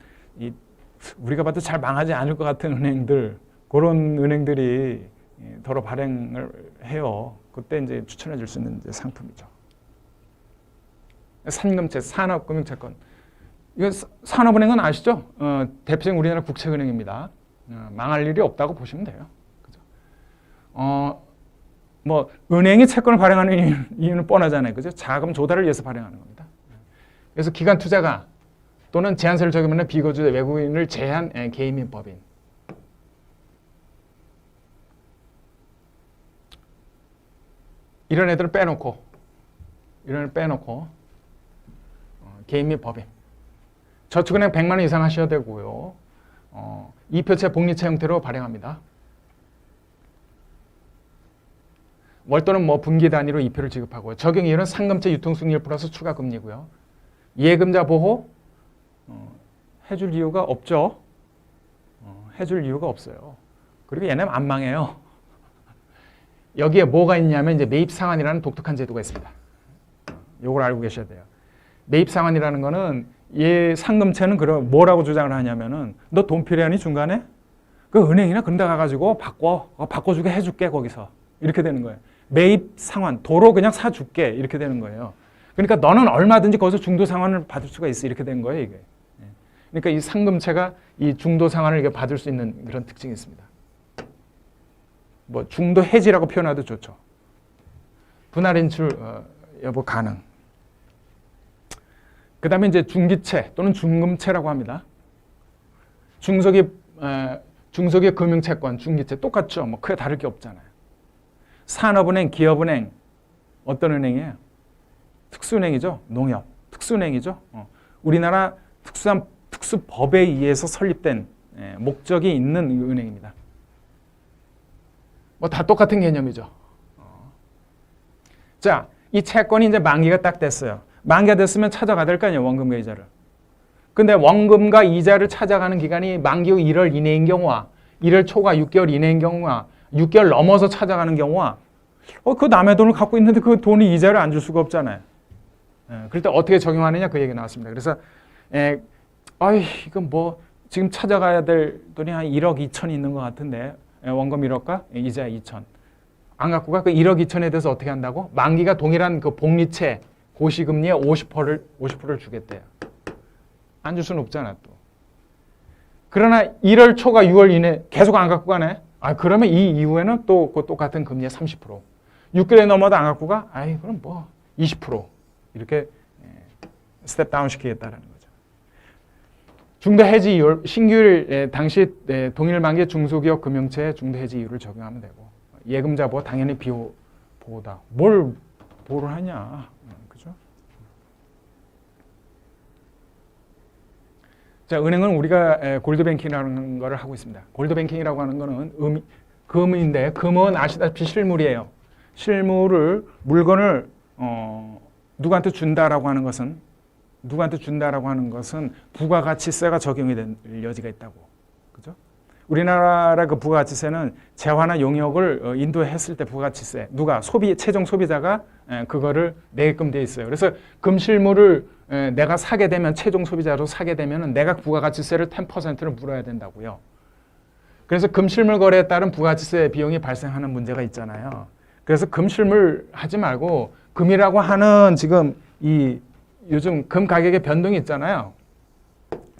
우리가 봐도 잘 망하지 않을 것 같은 은행들, 그런 은행들이 더러 발행을 해요. 그때 이제 추천해 줄 수 있는 이제 상품이죠. 산금채, 산업금융채권. 이거 산업은행은 아시죠? 대표적인 우리나라 국책은행입니다. 망할 일이 없다고 보시면 돼요. 그죠? 뭐 은행이 채권을 발행하는 이유는 뻔하잖아요. 그죠? 자금 조달을 위해서 발행하는 겁니다. 그래서 기관 투자가 또는 제한세를 적용하는 비거주 외국인을 제한 개인 및 법인. 이런 애들을 빼놓고 개인 및 법인. 저축은행 100만 원 이상 하셔야 되고요. 이표채 복리채 형태로 발행합니다. 월 또는 뭐 분기 단위로 이표를 지급하고요. 적용 이유는 상금채 유통수익률 플러스 추가 금리고요. 예금자 보호 해줄 이유가 없죠. 해줄 이유가 없어요. 그리고 얘네는 안 망해요. 여기에 뭐가 있냐면 이제 매입 상환이라는 독특한 제도가 있습니다. 요걸 알고 계셔야 돼요. 매입 상환이라는 거는 얘 상금채는 그럼 뭐라고 주장을 하냐면은 너 돈 필요하니 중간에 그 은행이나 그런 데 가가지고 바꿔주게 해줄게 거기서 이렇게 되는 거예요. 매입 상환 도로 그냥 사줄게 이렇게 되는 거예요. 그러니까 너는 얼마든지 거기서 중도 상환을 받을 수가 있어 이렇게 된 거예요 이게. 그러니까 이 상금채가 이 중도 상환을 이렇게 받을 수 있는 그런 특징이 있습니다. 뭐 중도 해지라고 표현해도 좋죠. 분할 인출 여부 가능. 그 다음에 이제 중기채 또는 중금채라고 합니다. 중소기업 금융채권, 중기채 똑같죠. 뭐 크게 다를 게 없잖아요. 산업은행, 기업은행 어떤 은행이에요? 특수은행이죠. 농협, 특수은행이죠. 우리나라 특수한 특수법에 의해서 설립된 목적이 있는 은행입니다. 뭐 다 똑같은 개념이죠. 자, 이 채권이 이제 만기가 딱 됐어요. 만기가 됐으면 찾아가야 될 거 아니에요. 원금과 이자를. 근데 원금과 이자를 찾아가는 기간이 만기 후 1월 이내인 경우와 1월 초과 6개월 이내인 경우와 6개월 넘어서 찾아가는 경우와 그 남의 돈을 갖고 있는데 그 돈이 이자를 안 줄 수가 없잖아요. 그럴 때 어떻게 적용하느냐 그 얘기 나왔습니다. 그래서 이건 뭐 지금 찾아가야 될 돈이 한 1억 2천이 있는 것 같은데 원금 1억과 이자 2천 안 갖고 가? 그 1억 2천에 대해서 어떻게 한다고? 만기가 동일한 그 복리채 고시금리의 50%를 주겠대요. 안 줄 수는 없잖아 또. 그러나 1월 초과 6월 이내 계속 안 갖고 가네. 그러면 이 이후에는 또 그 똑같은 금리의 30%. 6개월이 넘어도 안 갖고 가? 그럼 뭐 20% 이렇게 스텝 다운 시키겠다라는 거죠. 중도 해지 이율, 신규일 당시 동일 만기 중소기업 금융채 중도 해지 이율을 적용하면 되고 예금자 보호 당연히 보호다. 뭘 보호를 하냐, 그죠? 자, 은행은 우리가 골드뱅킹이라는 걸 하고 있습니다. 골드뱅킹이라고 하는 거는 금인데 금은 아시다시피 실물이에요. 물건을 누구한테 준다라고 하는 것은 부가가치세가 적용이 될 여지가 있다고, 그죠? 우리나라 그 부가가치세는 재화나 용역을 인도했을 때 부가가치세 누가 최종 소비자가 그거를 내게끔 돼 있어요. 그래서 금실물을 내가 사게 되면 최종 소비자로 사게 되면 내가 부가가치세를 10%를 물어야 된다고요. 그래서 금실물 거래에 따른 부가가치세 비용이 발생하는 문제가 있잖아요. 그래서 금실물 하지 말고 금이라고 하는 지금 요즘 금 가격의 변동이 있잖아요.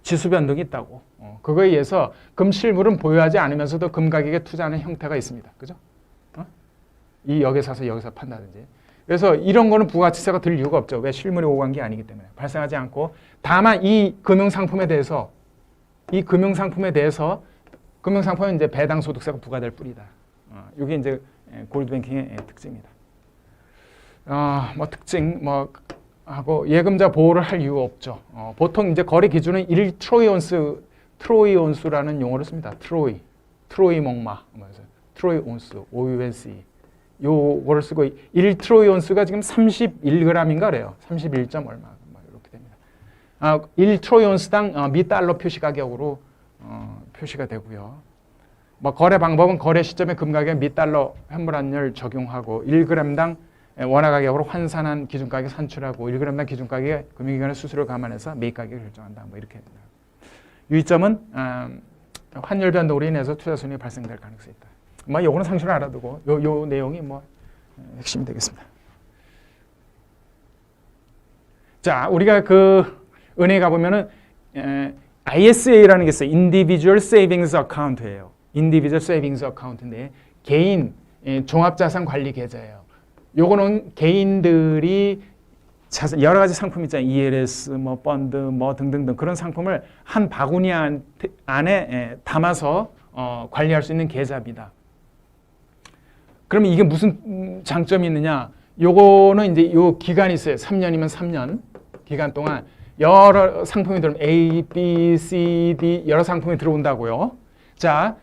지수 변동이 있다고. 그거에 의해서 금 실물은 보유하지 않으면서도 금 가격에 투자하는 형태가 있습니다. 그죠? 이 여기 사서 여기서 판다든지. 그래서 이런 거는 부가가치세가 들 이유가 없죠. 왜? 실물이 오고 간 게 아니기 때문에. 발생하지 않고. 다만 이 금융상품에 대해서 금융상품은 이제 배당소득세가 부과될 뿐이다. 이게 이제 골드뱅킹의 특징입니다. 하고 예금자 보호를 할 이유가 없죠. 보통 이제 거래 기준은 1트로이온스라는 용어를 씁니다. 트로이 목마, 트로이온스, OUNC 요거를 쓰고 1트로이온스가 지금 31g인가 그래요. 31. 얼마 이렇게 됩니다. 1트로이온스당 미달러 표시 가격으로 표시가 되고요. 뭐 거래 방법은 거래 시점에 금 가격 미달러 환불환율 적용하고 1g당 원화 가격으로 환산한 기준가격 산출하고 1g당 기준가격에 금융기관의 수수료를 감안해서 매입 가격을 결정한다. 뭐 이렇게 됩니다. 유의점은 환율 변동으로 인해서 투자 손익이 발생될 가능성이 있다. 뭐 요거는 상식으로 알아두고 요 내용이 뭐 핵심이 되겠습니다. 자, 우리가 그 은행에 가보면은 ISA라는 게 있어요. Individual Savings Account예요. Individual Savings Account인데 개인 종합자산 관리 계좌예요. 요거는 개인들이 여러 가지 상품 있잖아요. ELS, 뭐 펀드, 뭐 등등등 그런 상품을 한 바구니 안에 담아서 관리할 수 있는 계좌입니다. 그러면 이게 무슨 장점이 있느냐? 요거는 이제 요 기간이 있어요. 3년이면 3년 기간 동안 여러 상품이 들어오면 A, B, C, D 여러 상품이 들어온다고요. 자,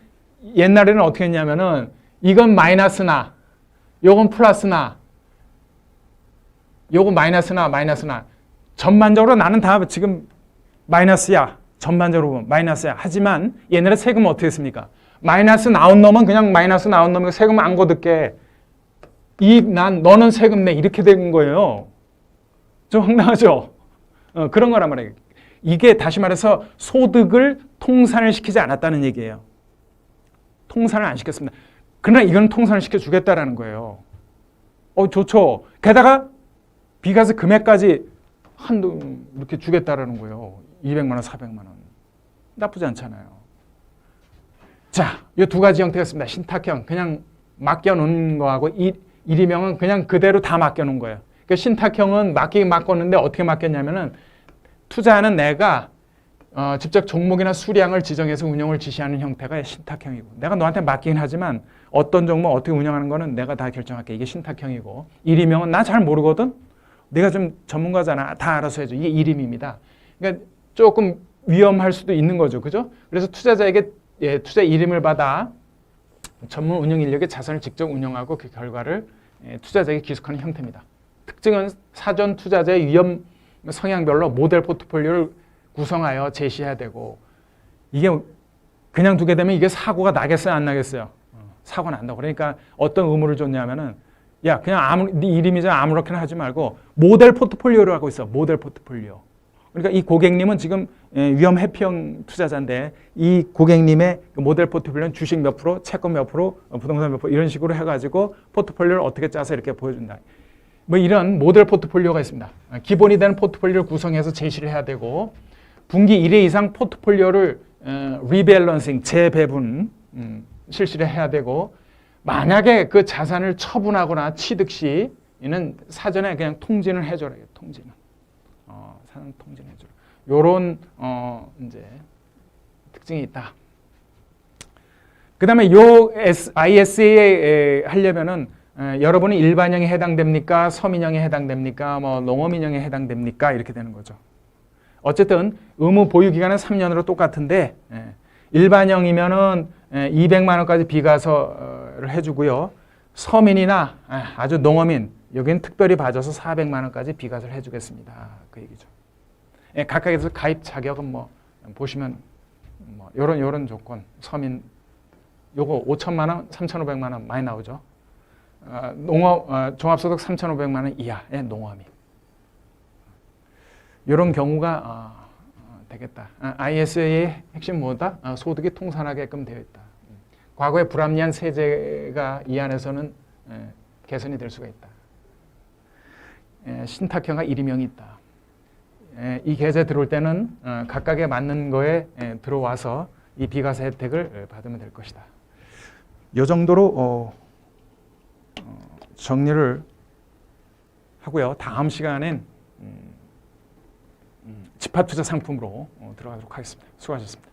옛날에는 어떻게 했냐면은 이건 마이너스나 요건 플러스나 요거 마이너스나 전반적으로 나는 다 지금 마이너스야. 전반적으로 보면 마이너스야. 하지만 옛날에 세금은 어떻게 했습니까? 마이너스 나온 놈은 그냥 마이너스 나온 놈이 세금 안 거둘게. 이익 난 너는 세금 내 이렇게 된 거예요. 좀 황당하죠? 그런 거란 말이에요. 이게 다시 말해서 소득을 통산을 시키지 않았다는 얘기예요. 통산을 안 시켰습니다. 그러나 이건 통산을 시켜주겠다라는 거예요. 좋죠. 게다가 비과세 금액까지 한도 이렇게 주겠다라는 거예요. 200만 원, 400만 원. 나쁘지 않잖아요. 자, 이 두 가지 형태가 있습니다. 신탁형, 그냥 맡겨놓은 거하고 일임형은 그냥 그대로 다 맡겨놓은 거예요. 그러니까 신탁형은 맡기긴 맡겼는데 어떻게 맡겼냐면은 투자하는 내가 직접 종목이나 수량을 지정해서 운영을 지시하는 형태가 신탁형이고 내가 너한테 맡기긴 하지만 어떤 종목 어떻게 운영하는 거는 내가 다 결정할게. 이게 신탁형이고 일임형은 나 잘 모르거든. 내가 좀 전문가잖아. 다 알아서 해줘. 이게 일임입니다. 그러니까 조금 위험할 수도 있는 거죠. 그죠? 그래서 투자자에게 투자 일임을 받아 전문 운영 인력의 자산을 직접 운영하고 그 결과를 투자자에게 기속하는 형태입니다. 특징은 사전 투자자의 위험 성향별로 모델 포트폴리오를 구성하여 제시해야 되고 이게 그냥 두게 되면 이게 사고가 나겠어요? 안 나겠어요? 사고가 난다고. 그러니까 어떤 의무를 줬냐면은 야 그냥 네 이름이잖아 아무렇게나 하지 말고 모델 포트폴리오를 하고 있어. 모델 포트폴리오. 그러니까 이 고객님은 지금 위험 회피형 투자자인데 이 고객님의 모델 포트폴리오는 주식 몇 프로, 채권 몇 프로, 부동산 몇 프로 이런 식으로 해가지고 포트폴리오를 어떻게 짜서 이렇게 보여준다. 뭐 이런 모델 포트폴리오가 있습니다. 기본이 되는 포트폴리오를 구성해서 제시를 해야 되고 분기 1회 이상 포트폴리오를 리밸런싱, 재배분 실시를 해야 되고 만약에 그 자산을 처분하거나 취득 시에는 사전에 그냥 통지는 해줘라. 통지는. 사전 통지는 해줘라. 요런 이제 특징이 있다. 그 다음에 요 ISA에 하려면은 여러분이 일반형에 해당됩니까? 서민형에 해당됩니까? 뭐 농어민형에 해당됩니까? 이렇게 되는 거죠. 어쨌든 의무 보유 기간은 3년으로 똑같은데 일반형이면은 200만 원까지 비과세를 해주고요. 서민이나 아주 농어민 여기는 특별히 봐줘서 400만 원까지 비과세를 해주겠습니다. 그 얘기죠. 각각에서 가입 자격은 뭐 보시면 뭐 요런 조건 서민 요거 5천만 원, 3,500만 원 많이 나오죠. 농업 종합소득 3,500만 원 이하의 농어민. 이런 경우가 되겠다. ISA의 핵심 뭐다? 소득이 통산하게끔 되어 있다. 과거에 불합리한 세제가 이 안에서는 개선이 될 수가 있다. 신탁형과 일임형이 있다. 이 계좌에 들어올 때는 각각에 맞는 거에 들어와서 이 비과세 혜택을 받으면 될 것이다. 이 정도로 정리를 하고요. 다음 시간엔 집합투자 상품으로 들어가도록 하겠습니다. 수고하셨습니다.